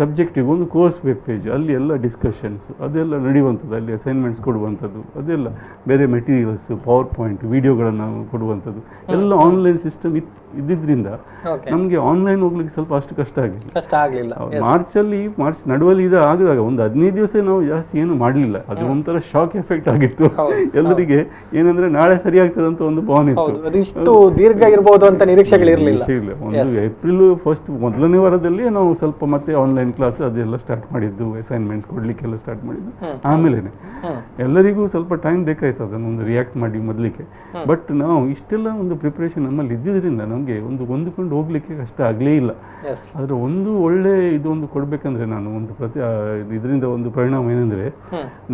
ಸಬ್ಜೆಕ್ಟಿಗೆ ಒಂದು ಕೋರ್ಸ್ ವೆಬ್ ಪೇಜ್, ಅಲ್ಲಿ ಎಲ್ಲ ಡಿಸ್ಕಷನ್ಸ್ ಅದೆಲ್ಲ ನಡೆಯುವಂಥದ್ದು, ಅಲ್ಲಿ ಅಸೈನ್ಮೆಂಟ್ಸ್ ಕೊಡುವಂಥದ್ದು, ಅದೆಲ್ಲ ಬೇರೆ ಮೆಟೀರಿಯಲ್ಸ್, ಪವರ್ ಪಾಯಿಂಟ್, ವಿಡಿಯೋಗಳನ್ನು ಕೊಡುವಂಥದ್ದು ಎಲ್ಲ ಆನ್ಲೈನ್ ಸಿಸ್ಟಮ್ ಇದ್ದಿದ್ದರಿಂದ ನಮಗೆ ಆನ್ಲೈನ್ ಹೋಗ್ಲಿಕ್ಕೆ ಸ್ವಲ್ಪ ಅಷ್ಟು ಕಷ್ಟ ಆಗಲಿಲ್ಲ. ಮಾರ್ಚ್ ನಡುವಲ್ಲಿ ಇದು ಆಗಿದಾಗ ಒಂದು 15 ದಿವಸ ನಾವು ಜಾಸ್ತಿ ಏನು ಮಾಡಲಿಲ್ಲ. ಅದು ಒಂಥರ ಶಾಕ್ ಎಫೆಕ್ಟ್ ಆಗಿತ್ತು ಎಲ್ಲರಿಗೆ. ಏನಂದ್ರೆ ನಾಳೆ ಸರಿ ಆಗ್ತದೆ ಅಂತ ಒಂದು ಭಾವನೆ ಇತ್ತು, ದೀರ್ಘ ಇರಬಹುದು ಅಂತ ನಿರೀಕ್ಷೆಗಳಿರಲಿಲ್ಲ. ಒಂದು ಏಪ್ರಿಲ್ ಫಸ್ಟ್ ಮೊದಲನೇ ವಾರದಲ್ಲಿ ನಾವು ಸ್ವಲ್ಪ ಮತ್ತೆ ಆನ್ಲೈನ್ ಕ್ಲಾಸ್ ಅದೆಲ್ಲ ಸ್ಟಾರ್ಟ್ ಮಾಡಿದ್ದು, ಅಸೈನ್ಮೆಂಟ್ಸ್ ಕೊಡ್ಲಿಕ್ಕೆಲ್ಲ ಸ್ಟಾರ್ಟ್ ಮಾಡಿದ್ದು. ಆಮೇಲೆ ಎಲ್ಲರಿಗೂ ಸ್ವಲ್ಪ ಟೈಮ್ ಬೇಕಾಯ್ತು ಅದನ್ನು ರಿಯಾಕ್ಟ್ ಮಾಡಿ ಮೊದಲಿಗೆ. ಬಟ್ ನಾವು ಇಷ್ಟೆಲ್ಲ ಒಂದು ಪ್ರಿಪರೇಷನ್ ನಮ್ಮಲ್ಲಿ ಇದ್ದಿದ್ದರಿಂದ ನಮಗೆ ಹೊಂದಿಕೊಂಡು ಹೋಗ್ಲಿಕ್ಕೆ ಕಷ್ಟ ಆಗಲೇ ಇಲ್ಲ. ಆದರೆ ಒಂದು ಒಳ್ಳೆ ಇದೊಂದು ಕೊಡ್ಬೇಕಂದ್ರೆ ನಾನು ಒಂದು ಇದರಿಂದ ಒಂದು ಪರಿಣಾಮ ಏನಂದ್ರೆ,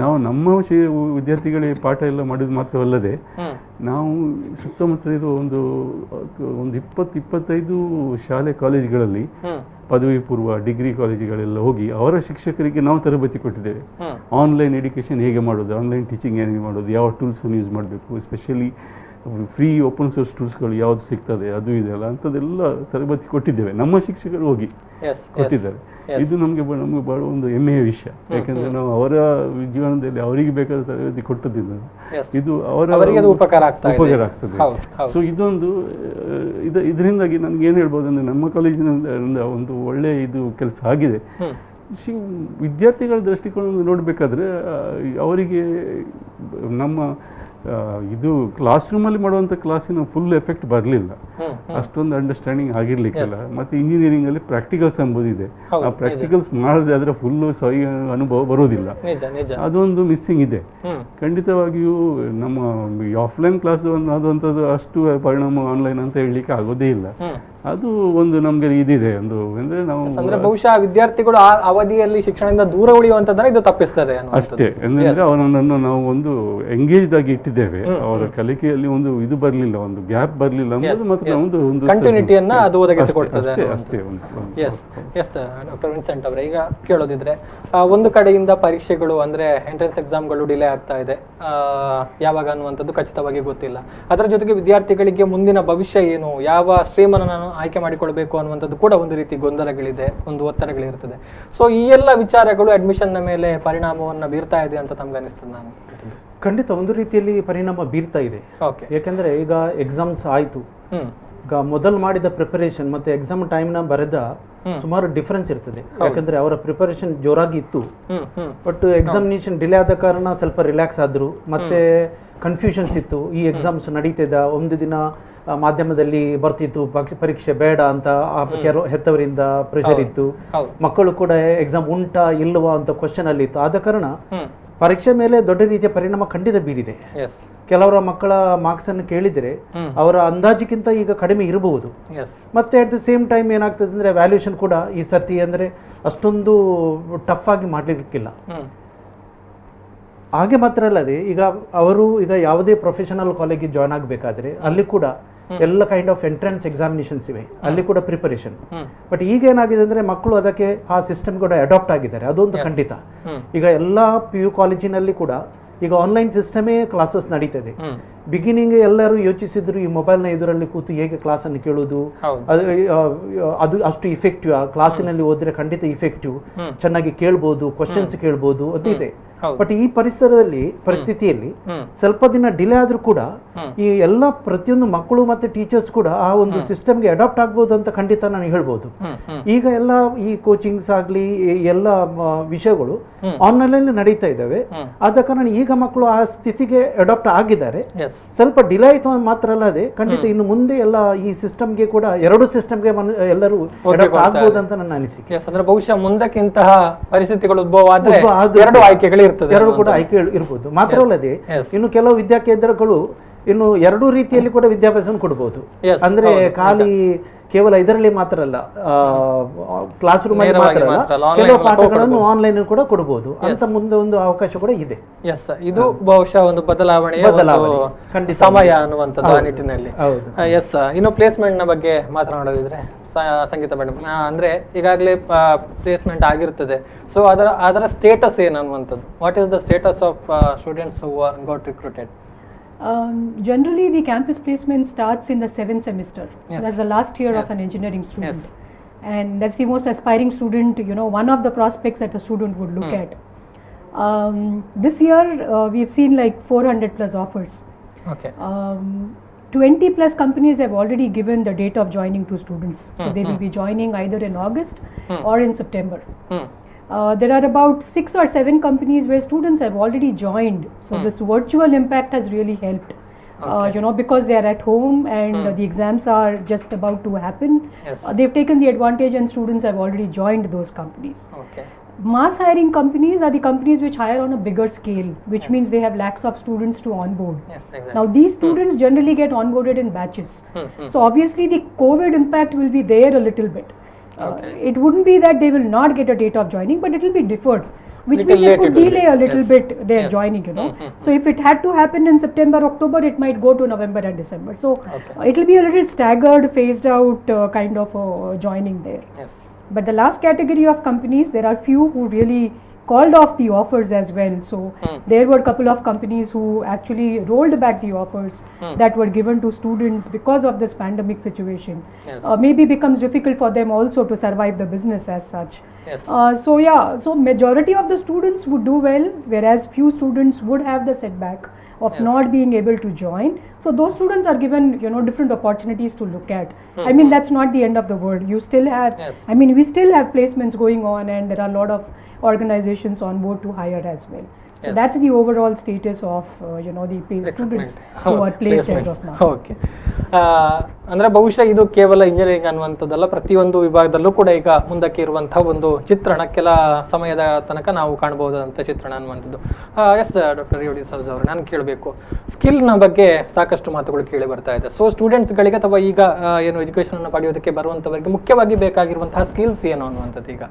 ನಾವು ನಮ್ಮ ವಿದ್ಯಾರ್ಥಿಗಳಿಗೆ ಪಾಠ ಎಲ್ಲ ಮಾಡಿದ್ ಮಾತ್ರವಲ್ಲದೆ ನಾವು ಸುತ್ತಮುತ್ತ ಇರೋ ಒಂದು 20-25 ಶಾಲೆ ಕಾಲೇಜುಗಳಲ್ಲಿ ಪದವಿ ಪೂರ್ವ ಡಿಗ್ರಿ ಕಾಲೇಜುಗಳೆಲ್ಲ ಹೋಗಿ ಅವರ ಶಿಕ್ಷಕರಿಗೆ ನಾವು ತರಬೇತಿ ಕೊಟ್ಟಿದ್ದೇವೆ. ಆನ್ಲೈನ್ ಎಡ್ಯುಕೇಷನ್ ಹೇಗೆ ಮಾಡೋದು, ಆನ್ಲೈನ್ ಟೀಚಿಂಗ್ ಹೇಗೆ ಮಾಡೋದು, ಯಾವ ಟೂಲ್ಸನ್ನು ಯೂಸ್ ಮಾಡಬೇಕು, ಎಸ್ಪೆಷಲಿ ಫ್ರೀ ಓಪನ್ ಸೋರ್ಸ್ ಟೂಲ್ಸ್ಗಳು ಯಾವುದು ಸಿಗ್ತದೆ ಅದು ಇದೆಲ್ಲ ಅಂಥದ್ದೆಲ್ಲ ತರಬೇತಿ ಕೊಟ್ಟಿದ್ದೇವೆ. ನಮ್ಮ ಶಿಕ್ಷಕರು ಹೋಗಿ ಕೊಟ್ಟಿದ್ದಾರೆ. ಇದು ನಮಗೆ ಬಹಳ ಒಂದು ಹೆಮ್ಮೆಯ ವಿಷಯ. ಯಾಕಂದ್ರೆ ನಾವು ಅವರ ಜೀವನದಲ್ಲಿ ಅವರಿಗೆ ಬೇಕಾದ ತರಬೇತಿ ಕೊಟ್ಟದಿಲ್ಲ, ಇದು ಅವರಿಗೆ ಉಪಕಾರ ಆಗ್ತದೆ. ಸೊ ಇದೊಂದು ಇದರಿಂದಾಗಿ ನನ್ಗೆ ಏನು ಹೇಳ್ಬೋದು ಅಂದ್ರೆ, ನಮ್ಮ ಕಾಲೇಜಿನಿಂದ ಒಂದು ಒಳ್ಳೆ ಇದು ಕೆಲಸ ಆಗಿದೆ. ವಿದ್ಯಾರ್ಥಿಗಳ ದೃಷ್ಟಿಕೋನ ನೋಡಬೇಕಾದ್ರೆ ಅವರಿಗೆ ನಮ್ಮ ಇದು ಕ್ಲಾಸ್ ರೂಮಲ್ಲಿ ಮಾಡುವಂಥ ಕ್ಲಾಸಿನ ಫುಲ್ ಎಫೆಕ್ಟ್ ಬರಲಿಲ್ಲ, ಅಷ್ಟೊಂದು ಅಂಡರ್ಸ್ಟ್ಯಾಂಡಿಂಗ್ ಆಗಿರ್ಲಿಕ್ಕಿಲ್ಲ. ಮತ್ತೆ ಇಂಜಿನಿಯರಿಂಗ್ ಅಲ್ಲಿ ಪ್ರಾಕ್ಟಿಕಲ್ಸ್ ಎಂಬುದಿದೆ, ಆ ಪ್ರಾಕ್ಟಿಕಲ್ಸ್ ಮಾಡದೆ ಅದರ ಫುಲ್ ಅನುಭವ ಬರೋದಿಲ್ಲ, ಅದೊಂದು ಮಿಸ್ಸಿಂಗ್ ಇದೆ. ಖಂಡಿತವಾಗಿಯೂ ನಮ್ಮ ಆಫ್ಲೈನ್ ಕ್ಲಾಸ್ ಆದಂಥದ್ದು ಅಷ್ಟು ಪರಿಣಾಮ ಆನ್ಲೈನ್ ಅಂತ ಹೇಳಲಿಕ್ಕೆ ಆಗೋದೇ ಇಲ್ಲ. ಅದು ಒಂದು ನಮ್ಗೆ ಇದಿದೆ ಒಂದು ಅಂದ್ರೆ ನಾವು ಬಹುಶಃ ವಿದ್ಯಾರ್ಥಿಗಳು ಆ ಅವಧಿಯಲ್ಲಿ ಶಿಕ್ಷಣದಿಂದ ದೂರ ಉಳಿಯುವಂತದನ್ನ ಇದು ತಪ್ಪಿಸ್ತದೆ ಅಷ್ಟೇ. ಅಂದ್ರೆ ಅವನನ್ನು ನಾವು ಒಂದು ಎಂಗೇಜ್ಡ್ ಆಗಿ ಇಟ್ಟಿದ್ದೇವೆ, ಅವರ ಕಲಿಕೆಯಲ್ಲಿ ಒಂದು ಇದು ಬರಲಿಲ್ಲ, ಒಂದು ಗ್ಯಾಪ್ ಬರಲಿಲ್ಲ ಅನ್ನೋದು ಮಾತ್ರ ಒಂದು ಕಂಟಿನ್ಯೂಟಿಯನ್ನ ಅದು ಒದಗಿಸಿಕೊಡ್ತದೆ ಅಷ್ಟೇ. ಎಸ್ ಡಾಕ್ಟರ್ ವಿನ್ಸೆಂಟ್ ಅವರೇ, ಈಗ ಕೇಳೋದಿದ್ರೆ ಒಂದು ಕಡೆಯಿಂದ ಪರೀಕ್ಷೆಗಳು ಅಂದ್ರೆ ಎಂಟ್ರೆನ್ಸ್ ಎಕ್ಸಾಮ್ಗಳು ಡಿಲೇ ಆಗ್ತಾ ಇದೆ, ಯಾವಾಗ ಅನ್ನುವಂಥದ್ದು ಖಚಿತವಾಗಿ ಗೊತ್ತಿಲ್ಲ. ಅದರ ಜೊತೆಗೆ ವಿದ್ಯಾರ್ಥಿಗಳಿಗೆ ಮುಂದಿನ ಭವಿಷ್ಯ ಏನು, ಯಾವ ಸ್ಟ್ರೀಮ್ ಅನ್ನು ನಾನು ಆಯ್ಕೆ ಮಾಡಿಕೊಳ್ಬೇಕು ಅನ್ನುವಂಥದ್ದು ಕೂಡ ಒಂದು ರೀತಿ ಗೊಂದಲಗಳಿದೆ, ಒಂದು ಒತ್ತಡಗಳಿರ್ತದೆ. ಸೊ ಈ ಎಲ್ಲ ವಿಚಾರಗಳು ಅಡ್ಮಿಷನ್ನ ಮೇಲೆ ಪರಿಣಾಮವನ್ನು ಬೀರ್ತಾ ಇದೆ ಅಂತ ತಮ್ಗೆ ಅನಿಸ್ತದೆ? ನಾನು ಖಂಡಿತ ಒಂದು ರೀತಿಯಲ್ಲಿ ಪರಿಣಾಮ ಬೀರ್ತಾ ಇದೆ. ಯಾಕೆಂದ್ರೆ ಈಗ ಎಕ್ಸಾಮ್ಸ್ ಆಯ್ತು, ಈಗ ಮೊದಲು ಮಾಡಿದ ಪ್ರಿಪರೇಷನ್ ಮತ್ತೆ ಎಕ್ಸಾಮ್ ಟೈಮ್ನ ಬರೆದ ಸುಮಾರು ಡಿಫರೆನ್ಸ್ ಇರ್ತದೆ. ಯಾಕಂದ್ರೆ ಅವರ ಪ್ರಿಪರೇಷನ್ ಜೋರಾಗಿ ಇತ್ತು, ಬಟ್ ಎಕ್ಸಾಮಿನೇಷನ್ ಡಿಲೇ ಆದ ಕಾರಣ ಸ್ವಲ್ಪ ರಿಲ್ಯಾಕ್ಸ್ ಆದ್ರು, ಮತ್ತೆ ಕನ್ಫ್ಯೂಷನ್ಸ್ ಇತ್ತು. ಈ ಎಕ್ಸಾಮ್ಸ್ ನಡೀತಿದ್ದ ಒಂದು ದಿನ ಮಾಧ್ಯಮದಲ್ಲಿ ಬರ್ತಿತ್ತು ಪರೀಕ್ಷೆ ಬೇಡ ಅಂತ, ಹೆತ್ತವರಿಂದ ಪ್ರೆಷರ್ ಇತ್ತು, ಮಕ್ಕಳು ಕೂಡ ಎಕ್ಸಾಮ್ ಉಂಟಾ ಇಲ್ವಾ ಅಂತ ಕ್ವಶನ್ ಅಲ್ಲಿ ಇತ್ತು. ಆದ ಕಾರಣ ಪರೀಕ್ಷೆ ಮೇಲೆ ದೊಡ್ಡ ರೀತಿಯ ಪರಿಣಾಮ ಖಂಡಿತ ಬೀರಿದೆ. ಕೆಲವರ ಮಕ್ಕಳ ಮಾರ್ಕ್ಸ್ ಅನ್ನು ಕೇಳಿದರೆ ಅವರ ಅಂದಾಜಿಗಿಂತ ಈಗ ಕಡಿಮೆ ಇರಬಹುದು. ಮತ್ತೆ ಅಟ್ ದ ಸೇಮ್ ಟೈಮ್ ಏನಾಗ್ತದೆ ಅಂದ್ರೆ ವ್ಯಾಲ್ಯೂಯೇಷನ್ ಕೂಡ ಈ ಸರ್ತಿ ಅಂದ್ರೆ ಅಷ್ಟೊಂದು ಟಫ್ ಆಗಿ ಮಾಡ್ಲಿಕ್ಕಿಲ್ಲ. ಹಾಗೆ ಮಾತ್ರ ಅಲ್ಲದೆ ಈಗ ಅವರು ಈಗ ಯಾವುದೇ ಪ್ರೊಫೆಷನಲ್ ಕಾಲೇಜಿಗೆ ಜಾಯ್ನ್ ಆಗಬೇಕಾದ್ರೆ ಅಲ್ಲಿ ಕೂಡ ಎಲ್ಲ ಕೈಂಡ್ ಆಫ್ ಎಂಟ್ರೆನ್ಸ್ ಎಕ್ಸಾಮಿನೇಷನ್ಸ್ ಇವೆ, ಅಲ್ಲಿ ಕೂಡ ಪ್ರಿಪರೇಷನ್. ಬಟ್ ಈಗ ಏನಾಗಿದೆ ಅಂದ್ರೆ ಮಕ್ಕಳು ಅದಕ್ಕೆ ಆ ಸಿಸ್ಟಮ್ ಕೂಡ ಅಡಾಪ್ಟ್ ಆಗಿದ್ದಾರೆ, ಅದೊಂದು ಖಂಡಿತ. ಈಗ ಎಲ್ಲ PU ಕಾಲೇಜಿನಲ್ಲಿ ಕೂಡ ಈಗ ಆನ್ಲೈನ್ ಸಿಸ್ಟಮೇ ಕ್ಲಾಸಸ್ ನಡೀತದೆ. ಬಿಗಿನಿಂಗ್ ಎಲ್ಲರೂ ಯೋಚಿಸಿದ್ರು ಈ ಮೊಬೈಲ್ನ ಇದರಲ್ಲಿ ಕೂತು ಹೇಗೆ ಕ್ಲಾಸನ್ನು ಕೇಳೋದು, ಅದು ಅಷ್ಟು ಇಫೆಕ್ಟಿವ್, ಕ್ಲಾಸಿನಲ್ಲಿ ಹೋದ್ರೆ ಖಂಡಿತ ಇಫೆಕ್ಟಿವ್, ಚೆನ್ನಾಗಿ ಕೇಳ್ಬೋದು, ಕ್ವಶನ್ಸ್ ಕೇಳ್ಬೋದು ಅದಿದೆ. ಬಟ್ ಈ ಪರಿಸ್ಥಿತಿಯಲ್ಲಿ ಸ್ವಲ್ಪ ದಿನ ಡಿಲೇ ಆದ್ರೂ ಕೂಡ ಈ ಎಲ್ಲ ಪ್ರತಿಯೊಂದು ಮಕ್ಕಳು ಮತ್ತೆ ಟೀಚರ್ಸ್ ಕೂಡ ಆ ಒಂದು ಸಿಸ್ಟಮ್ಗೆ ಅಡಾಪ್ಟ್ ಆಗ್ಬೋದು ಅಂತ ಖಂಡಿತ ನಾನು ಹೇಳ್ಬೋದು. ಈಗ ಎಲ್ಲ ಈ ಕೋಚಿಂಗ್ಸ್ ಆಗ್ಲಿ ಎಲ್ಲ ವಿಷಯಗಳು ಆನ್ಲೈನ್ ಅಲ್ಲಿ ನಡೀತಾ ಇದ್ದಾವೆ. ಆದ ಕಾರಣ ಈಗ ಮಕ್ಕಳು ಆ ಸ್ಥಿತಿಗೆ ಅಡಾಪ್ಟ್ ಆಗಿದ್ದಾರೆ. ಸ್ವಲ್ಪ ಡಿಲೇ ಆಯ್ತು ಮಾತ್ರ ಅಲ್ಲದೆ ಖಂಡಿತ ಇನ್ನು ಮುಂದೆ ಎಲ್ಲ ಈ ಸಿಸ್ಟಮ್ಗೆ ಕೂಡ ಎರಡು ಸಿಸ್ಟಮ್ಗೆ ಎಲ್ಲರೂ ಅಡಾಪ್ಟ್ ಆಗ್ಬೋದು ಅಂತ ನನ್ನ ಅನಿಸಿಕೆ. ಅಂದ್ರೆ ಬಹುಶಃ ಮುಂದಕ್ಕೆ ಇಂತಹ ಪರಿಸ್ಥಿತಿಗಳು ಉದ್ಭವ ಆದ್ರೆ ಎರಡು ಆಯ್ಕೆಗಳು ಎರಡು ಕೂಡ ಆಯ್ಕೆ ಇರಬಹುದು. ಮಾತ್ರ ಅಲ್ಲದೆ ಇನ್ನು ಕೆಲವು ವಿದ್ಯಾಕೇಂದ್ರಗಳು ಇನ್ನು ಎರಡೂ ರೀತಿಯಲ್ಲಿ ಕೂಡ ವಿದ್ಯಾಭ್ಯಾಸ ಕೊಡಬಹುದು. ಅಂದ್ರೆ ಖಾಲಿ ಕೇವಲ ಇದರಲ್ಲಿ ಮಾತ್ರ ಅಲ್ಲ, ಕ್ಲಾಸ್ ರೂಮ್ ಅಲ್ಲಿ ಮಾತ್ರ ಅಲ್ಲ, ಕೆಲವು ಪಾಠಗಳನ್ನು ಆನ್ಲೈನ್ ಕೂಡ ಕೊಡಬಹುದು ಅಂತ ಮುಂದೆ ಒಂದು ಅವಕಾಶ ಕೂಡ ಇದೆ. ಇದು ಬಹುಶಃ ಒಂದು ಬದಲಾವಣೆ ಸಮಯ ಅನ್ನುವಂಥದ್ದು ಆ ನಿಟ್ಟಿನಲ್ಲಿ. ಇನ್ನು ಪ್ಲೇಸ್ಮೆಂಟ್ ನ ಬಗ್ಗೆ ಮಾತನಾಡೋದಿದ್ರೆ ಸಂಗೀತ ಮೇಡಮ್, ಅಂದ್ರೆ ಈಗಾಗಲೇ ಪ್ಲೇಸ್ಮೆಂಟ್ ಆಗಿರ್ತದೆ, ಸೊ ಅದರ ಸ್ಟೇಟಸ್ ಏನು ಅನ್ನುವಂಥದ್ದು, what is the status of students who are got recruited? Generally the campus placement starts in the 7th semester. So that's the last year of an engineering student. And that's the most aspiring student, one of the prospects that a student would look at. This year we've seen like 400 plus offers. 20 plus companies have already given the date of joining to students. So they will be joining either in August or in September. There are about 6 or 7 companies where students have already joined. So this virtual impact has really helped. Because they are at home and the exams are just about to happen. They've taken the advantage and students have already joined those companies. Mass hiring companies are the companies which hire on a bigger scale, which means they have lakhs of students to onboard. Now these students generally get onboarded in batches. So obviously the COVID impact will be there a little bit. It wouldn't be that they will not get a date of joining, but it will be deferred, which means it could delay a little bit their joining, So if it had to happen in September, October, it might go to November and December. So it will be a little staggered, phased out kind of joining there. But the last category of companies, there are few who really called off the offers as well. So there were a couple of companies who actually rolled back the offers that were given to students because of this pandemic situation. Maybe becomes difficult for them also to survive the business as such. So majority of the students would do well, whereas few students would have the setback of not being able to join. So those students are given different opportunities to look at. I mean, that's not the end of the world. You still have we still have placements going on, and there are a lot of organizations on board to hire as well. So that's the overall status of the students who are placed as of now. ಅಂದ್ರೆ ಬಹುಶಃ ಇದು ಕೇವಲ engineering ಅನ್ನುವಂಥದ್ದಲ್ಲ, ಪ್ರತಿಯೊಂದು ವಿಭಾಗದಲ್ಲೂ ಕೂಡ ಈಗ ಮುಂದಕ್ಕೆ ಇರುವಂತಹ ಒಂದು ಚಿತ್ರಣ ಕೆಲ ಸಮಯದ ತನಕ ನಾವು ಕಾಣಬಹುದಂತ ಚಿತ್ರಣ ಅನ್ನುವಂಥದ್ದು. ಡಾಕ್ಟರ್ ರಿಯೋಡಿ ಸೌಜ್ ಅವರು, ನಾನು ಕೇಳಬೇಕು, ಸ್ಕಿಲ್ನ ಬಗ್ಗೆ ಸಾಕಷ್ಟು ಮಾತುಗಳು ಕೇಳಿ ಬರ್ತಾ ಇದೆ. ಸೊ ಸ್ಟೂಡೆಂಟ್ಸ್ಗಳಿಗೆ ಅಥವಾ ಈಗ ಏನು ಎಜುಕೇಶನ್ ಅನ್ನು ಪಡೆಯೋದಕ್ಕೆ ಬರುವಂಥವರಿಗೆ ಮುಖ್ಯವಾಗಿ ಬೇಕಾಗಿರುವಂತಹ ಸ್ಕಿಲ್ಸ್ ಏನು ಅನ್ನುವಂಥದ್ದು ಈಗ?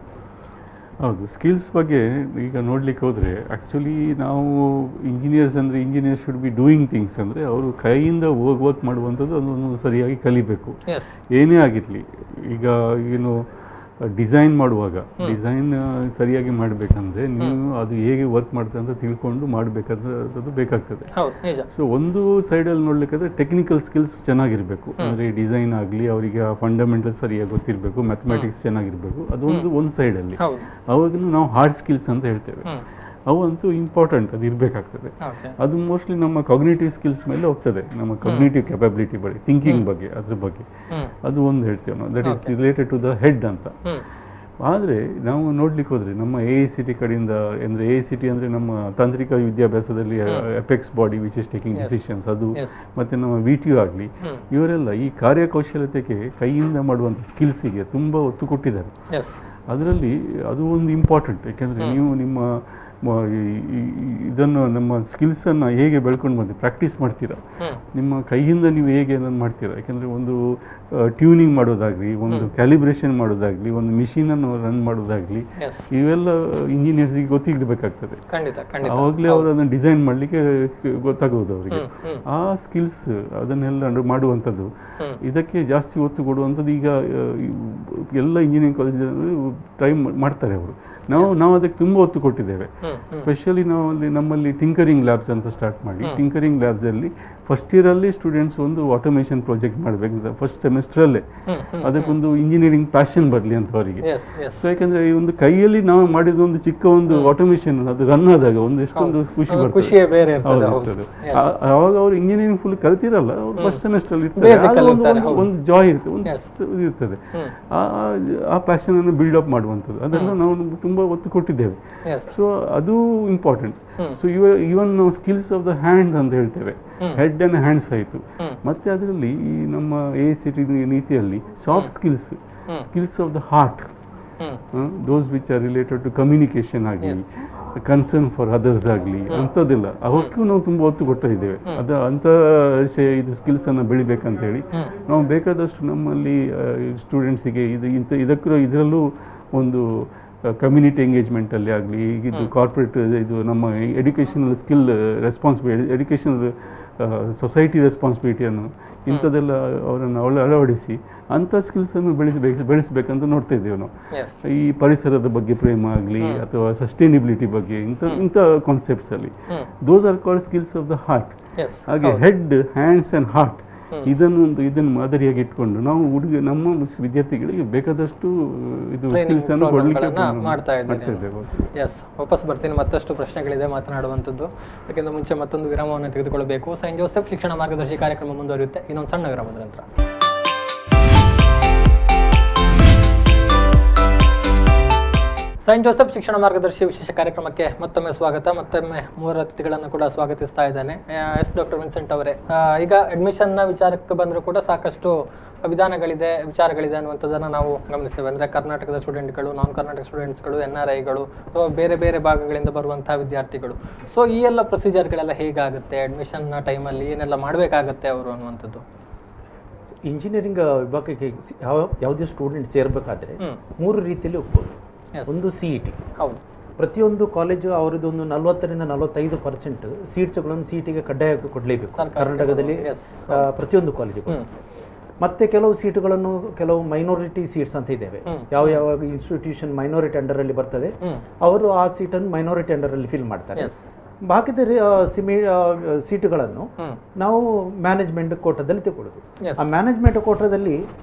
ಹೌದು, ಸ್ಕಿಲ್ಸ್ ಬಗ್ಗೆ ಈಗ ನೋಡ್ಲಿಕ್ಕೆ ಹೋದರೆ ಆ್ಯಕ್ಚುಲಿ ನಾವು ಇಂಜಿನಿಯರ್ಸ್ ಅಂದರೆ engineer should be doing things, ಅಂದರೆ ಅವರು ಕೈಯಿಂದ ವರ್ಕ್ ಮಾಡುವಂಥದ್ದು ಅದನ್ನು ಸರಿಯಾಗಿ ಕಲಿಬೇಕು. ಏನೇ ಆಗಿರಲಿ, ಈಗ ಡಿಸೈನ್ ಮಾಡುವಾಗ ಡಿಸೈನ್ ಸರಿಯಾಗಿ ಮಾಡಬೇಕಂದ್ರೆ ನೀವು ಅದು ಹೇಗೆ ವರ್ಕ್ ಮಾಡ್ತದೆ ಅಂತ ತಿಳ್ಕೊಂಡು ಮಾಡಬೇಕಾದದ್ದು ಬೇಕಾಗ್ತದೆ. ಸೊ ಒಂದು ಸೈಡಲ್ಲಿ ನೋಡ್ಲಿಕ್ಕಾದ್ರೆ ಟೆಕ್ನಿಕಲ್ ಸ್ಕಿಲ್ಸ್ ಚೆನ್ನಾಗಿರಬೇಕು, ಅಂದರೆ ಡಿಸೈನ್ ಆಗಲಿ ಅವರಿಗೆ ಫಂಡಮೆಂಟಲ್ಸ್ ಸರಿಯಾಗಿ ಗೊತ್ತಿರಬೇಕು, ಮ್ಯಾಥಮೆಟಿಕ್ಸ್ ಚೆನ್ನಾಗಿರಬೇಕು, ಅದು ಒಂದು ಸೈಡಲ್ಲಿ. ಅವಾಗ ನಾವು ಹಾರ್ಡ್ ಸ್ಕಿಲ್ಸ್ ಅಂತ ಹೇಳ್ತೇವೆ, ಅವಂತೂ ಇಂಪಾರ್ಟೆಂಟ್, ಅದು ಇರಬೇಕಾಗ್ತದೆ. ಅದು ಮೋಸ್ಟ್ಲಿ ನಮ್ಮ ಕಾಗ್ನಿಟಿವ್ ಸ್ಕಿಲ್ಸ್ ಮೇಲೆ ಹೋಗ್ತದೆ, ನಮ್ಮ ಕಾಗ್ನಿಟಿವ್ ಕೆಪಾಬಿಲಿಟಿ ಬಗ್ಗೆ, ಥಿಂಕಿಂಗ್ ಬಗ್ಗೆ, ಅದ್ರ ಬಗ್ಗೆ ಅದು ಒಂದು ಹೇಳ್ತೇವೆ ನಾವು, that is related to the head ಅಂತ. ಆದರೆ ನಾವು ನೋಡ್ಲಿಕ್ಕೆ ಹೋದರೆ ನಮ್ಮ AICT ಕಡೆಯಿಂದ, ಅಂದರೆ AICT ಅಂದರೆ ನಮ್ಮ ತಾಂತ್ರಿಕ ವಿದ್ಯಾಭ್ಯಾಸದಲ್ಲಿ apex body which is taking decisions, ಅದು ಮತ್ತು ನಮ್ಮ VTU ಆಗಲಿ, ಇವರೆಲ್ಲ ಈ ಕಾರ್ಯಕೌಶಲ್ಯತೆಗೆ ಕೈಯಿಂದ ಮಾಡುವಂಥ ಸ್ಕಿಲ್ಸಿಗೆ ತುಂಬ ಒತ್ತು ಕೊಟ್ಟಿದ್ದಾರೆ. ಅದರಲ್ಲಿ ಅದು ಒಂದು ಇಂಪಾರ್ಟೆಂಟ್, ಯಾಕೆಂದರೆ ನೀವು ನಿಮ್ಮ ಇದನ್ನು ನಮ್ಮ ಸ್ಕಿಲ್ಸನ್ನು ಹೇಗೆ ಬೆಳ್ಕೊಂಡು ಬಂದು ಪ್ರಾಕ್ಟೀಸ್ ಮಾಡ್ತೀರಾ, ನಿಮ್ಮ ಕೈಯಿಂದ ನೀವು ಹೇಗೆ ಅದನ್ನು ಮಾಡ್ತೀರಾ. ಯಾಕೆಂದರೆ ಒಂದು ಟ್ಯೂನಿಂಗ್ ಮಾಡೋದಾಗಲಿ, ಒಂದು ಕ್ಯಾಲಿಬ್ರೇಷನ್ ಮಾಡೋದಾಗಲಿ, ಒಂದು ಮಿಷಿನನ್ನು ರನ್ ಮಾಡೋದಾಗಲಿ, ಇವೆಲ್ಲ ಇಂಜಿನಿಯರ್ಸಿಗೆ ಗೊತ್ತಿರಬೇಕಾಗ್ತದೆ. ಆವಾಗಲೇ ಅವರು ಅದನ್ನು ಡಿಸೈನ್ ಮಾಡಲಿಕ್ಕೆ ಗೊತ್ತಾಗೋದು ಅವರಿಗೆ. ಆ ಸ್ಕಿಲ್ಸ್ ಅದನ್ನೆಲ್ಲ ಮಾಡುವಂಥದ್ದು, ಇದಕ್ಕೆ ಜಾಸ್ತಿ ಒತ್ತು ಕೊಡುವಂಥದ್ದು ಈಗ ಎಲ್ಲ ಇಂಜಿನಿಯರಿಂಗ್ ಕಾಲೇಜಲ್ಲಿ ಟ್ರೈ ಮಾಡ್ತಾರೆ ಅವರು. ನಾವು ಅದಕ್ಕೆ ತುಂಬ ಒತ್ತು ಕೊಟ್ಟಿದ್ದೇವೆ. ಸ್ಪೆಷಲಿ ನಮ್ಮಲ್ಲಿ ಟಿಂಕರಿಂಗ್ ಲ್ಯಾಬ್ಸ್ ಅಂತ ಸ್ಟಾರ್ಟ್ ಮಾಡಿ, ಟಿಂಕರಿಂಗ್ ಲ್ಯಾಬ್ಸಲ್ಲಿ ಫಸ್ಟ್ ಇಯರಲ್ಲಿ ಸ್ಟೂಡೆಂಟ್ಸ್ ಒಂದು ಆಟೋಮೇಷನ್ ಪ್ರಾಜೆಕ್ಟ್ ಮಾಡಬೇಕು ಫಸ್ಟ್ ಸೆಮಿಸ್ಟ್ರಲ್ಲೇ. ಅದಕ್ಕೊಂದು ಇಂಜಿನಿಯರಿಂಗ್ ಪ್ಯಾಷನ್ ಬರಲಿ ಅಂತ ಅವರಿಗೆ. ಸೊ ಯಾಕಂದರೆ ಈ ಒಂದು ಕೈಯಲ್ಲಿ ನಾವು ಮಾಡಿದ ಒಂದು ಚಿಕ್ಕ ಒಂದು ಆಟೋಮೇಷನ್ ಅದು ರನ್ ಆದಾಗ ಒಂದು ಎಷ್ಟೊಂದು ಖುಷಿ ಬರ್ತದೆ. ಆವಾಗ ಅವರು ಇಂಜಿನಿಯರಿಂಗ್ ಫುಲ್ ಕಲ್ತಿರಲ್ಲ, ಅವ್ರು ಫಸ್ಟ್ ಸೆಮಿಸ್ಟ್ರಲ್ಲಿ ಇರ್ತಾರೆ, ಒಂದು ಜಾಯ್ ಇರ್ತದೆ, ಒಂದು ಇರ್ತದೆ. ಆ ಪ್ಯಾಷನ್ ಅನ್ನು ಬಿಲ್ಡಪ್ ಮಾಡುವಂಥದ್ದು ಅದೆಲ್ಲ ನಾವು ತುಂಬ ಒತ್ತು ಕೊಟ್ಟಿದ್ದೇವೆ. ಸೊ ಅದು ಇಂಪಾರ್ಟೆಂಟ್. ಸೊ ಇವನ್ ನಾವು ಸ್ಕಿಲ್ಸ್ ಆಫ್ ದ ಹ್ಯಾಂಡ್ ಅಂತ ಹೇಳ್ತೇವೆ, ಹೆಡ್ ಅಂಡ್ ಹ್ಯಾಂಡ್ಸ್ ಆಯಿತು. ಮತ್ತೆ ಅದರಲ್ಲಿ ಈ ನಮ್ಮ AICTE ನೀತಿಯಲ್ಲಿ soft skills of the heart, those which are related to communication ಆಗಲಿ, ಕನ್ಸರ್ನ್ ಫಾರ್ ಅದರ್ಸ್ ಆಗಲಿ, ಅಂಥದ್ದೆಲ್ಲ ಅವಕ್ಕೂ ನಾವು ತುಂಬ ಒತ್ತು ಕೊಡ್ತಾ ಇದ್ದೇವೆ. ಅಂಥ ಇದು ಸ್ಕಿಲ್ಸನ್ನು ಬೆಳಿಬೇಕಂತ ಹೇಳಿ ನಾವು ಬೇಕಾದಷ್ಟು ನಮ್ಮಲ್ಲಿ ಸ್ಟೂಡೆಂಟ್ಸಿಗೆ ಇದರಲ್ಲೂ ಒಂದು ಕಮ್ಯುನಿಟಿ ಎಂಗೇಜ್ಮೆಂಟಲ್ಲಿ ಆಗಲಿ, ಇದು ಕಾರ್ಪೊರೇಟ್ ಇದು ನಮ್ಮ ಎಡ್ಯುಕೇಷನಲ್ ಸ್ಕಿಲ್ ರೆಸ್ಪಾನ್ಸಿಬಿಲಿಟಿ, ಎಡ್ಯುಕೇಷನಲ್ ಸೊಸೈಟಿ ರೆಸ್ಪಾನ್ಸಿಬಿಲಿಟಿಯನ್ನು ಇಂಥದ್ದೆಲ್ಲ ಅವರನ್ನು ಅಳವಡಿಸಿ ಅಂಥ ಸ್ಕಿಲ್ಸನ್ನು ಬೆಳೆಸಬೇಕಂತ ನೋಡ್ತಾ ಇದ್ದೇವೆ ನಾವು. ಈ ಪರಿಸರದ ಬಗ್ಗೆ ಪ್ರೇಮ ಆಗಲಿ ಅಥವಾ ಸಸ್ಟೈನಿಬಿಲಿಟಿ ಬಗ್ಗೆ ಇಂಥ ಕಾನ್ಸೆಪ್ಟ್ಸಲ್ಲಿ those are called skills of the heart. ಹಾಗೆ ಹೆಡ್, ಹ್ಯಾಂಡ್ಸ್ ಆ್ಯಂಡ್ ಹಾರ್ಟ್ ಇದನ್ನು ಮಾದರಿಯಾಗಿ ಇಟ್ಕೊಂಡು ನಾವು ನಮ್ಮ ವಿದ್ಯಾರ್ಥಿಗಳಿಗೆ ಬೇಕಾದಷ್ಟು ಇದು ಸ್ಕಿಲ್ಸ್ ಅನ್ನು ಕೊಡಲಿಕ್ಕೆ ಮಾಡ್ತಾ ಇದ್ದೇವೆ. ವಾಪಸ್ ಬರ್ತೀನಿ, ಮತ್ತಷ್ಟು ಪ್ರಶ್ನೆಗಳಿದೆ ಮಾತನಾಡುವಂಥದ್ದು. ಯಾಕೆಂದ್ರೆ ಮುಂಚೆ ಮತ್ತೊಂದು ವಿರಾಮವನ್ನು ತೆಗೆದುಕೊಳ್ಳಬೇಕು. ಸೈಂಟ್ ಜೋಸೆಫ್ ಶಿಕ್ಷಣ ಮಾರ್ಗದರ್ಶಿ ಕಾರ್ಯಕ್ರಮ ಮುಂದುವರಿಯುತ್ತೆ ಇನ್ನೊಂದು ಸಣ್ಣ ವಿರಾಮದ ನಂತರ. ಸೈಂಟ್ ಜೋಸೆಫ್ ಶಿಕ್ಷಣ ಮಾರ್ಗದರ್ಶಿ ವಿಶೇಷ ಕಾರ್ಯಕ್ರಮಕ್ಕೆ ಮತ್ತೊಮ್ಮೆ ಸ್ವಾಗತ. ಮತ್ತೊಮ್ಮೆ ಮೂವರು ಅತಿಥಿಗಳನ್ನು ಕೂಡ ಸ್ವಾಗತಿಸ್ತಾ ಇದ್ದೇನೆ. ಡಾಕ್ಟರ್ ವಿನ್ಸೆಂಟ್ ಅವರೇ, ಈಗ ಅಡ್ಮಿಷನ್ನ ವಿಚಾರಕ್ಕೆ ಬಂದರೂ ಕೂಡ ಸಾಕಷ್ಟು ವಿಚಾರಗಳಿದೆ ಅನ್ನುವಂಥದ್ದನ್ನು ನಾವು ಗಮನಿಸ್ತೇವೆ. ಅಂದರೆ ಕರ್ನಾಟಕದ ಸ್ಟೂಡೆಂಟ್ಗಳು, ನಾನ್ ಕರ್ನಾಟಕ ಸ್ಟೂಡೆಂಟ್ಸ್ಗಳು, NRIಗಳು ಅಥವಾ ಬೇರೆ ಬೇರೆ ಭಾಗಗಳಿಂದ ಬರುವಂತಹ ವಿದ್ಯಾರ್ಥಿಗಳು. ಸೊ ಈ ಎಲ್ಲ ಪ್ರೊಸೀಜರ್ಗಳೆಲ್ಲ ಹೇಗಾಗುತ್ತೆ, ಅಡ್ಮಿಷನ್ನ ಟೈಮಲ್ಲಿ ಏನೆಲ್ಲ ಮಾಡಬೇಕಾಗತ್ತೆ ಅವರು ಅನ್ನುವಂಥದ್ದು? ಇಂಜಿನಿಯರಿಂಗ್ ವಿಭಾಗಕ್ಕೆ ಯಾವುದೇ ಸ್ಟೂಡೆಂಟ್ ಸೇರಬೇಕಾದ್ರೆ 3 ರೀತಿಯಲ್ಲಿ ಹೋಗ್ಬೋದು. ಒಂದು CET. ಹೌದು, ಪ್ರತಿಯೊಂದು ಕಾಲೇಜು ಅವರದ್ದು ಒಂದು 40ರಿಂದ 45% ಸೀಟ್ಸ್ಗಳನ್ನು CETಗೆ ಕಡ್ಡಾಯವಾಗಿ ಕೊಡಲೇಬೇಕು ಕರ್ನಾಟಕದಲ್ಲಿ ಪ್ರತಿಯೊಂದು ಕಾಲೇಜಿಗೂ. ಮತ್ತೆ ಕೆಲವು ಸೀಟುಗಳನ್ನು ಕೆಲವು ಮೈನಾರಿಟಿ ಸೀಟ್ಸ್ ಅಂತ ಇದ್ದೇವೆ. ಯಾವ ಇನ್ಸ್ಟಿಟ್ಯೂಷನ್ ಮೈನಾರಿಟಿ ಅಂಡರ್ ಅಲ್ಲಿ ಬರ್ತದೆ ಅವರು ಆ ಸೀಟನ್ನು ಮೈನಾರಿಟಿ ಅಂಡರ್ ಅಲ್ಲಿ ಫಿಲ್ ಮಾಡ್ತಾರೆ. ಬಾಕಿದ ಸೀಟುಗಳನ್ನು ನಾವು ಮ್ಯಾನೇಜ್ಮೆಂಟ್ ಕೋಟಾದಲ್ಲಿ ತಗೊಳ್ಳೋದು. ಆ ಮ್ಯಾನೇಜ್ಮೆಂಟ್ ಕೋಟಾದಲ್ಲಿ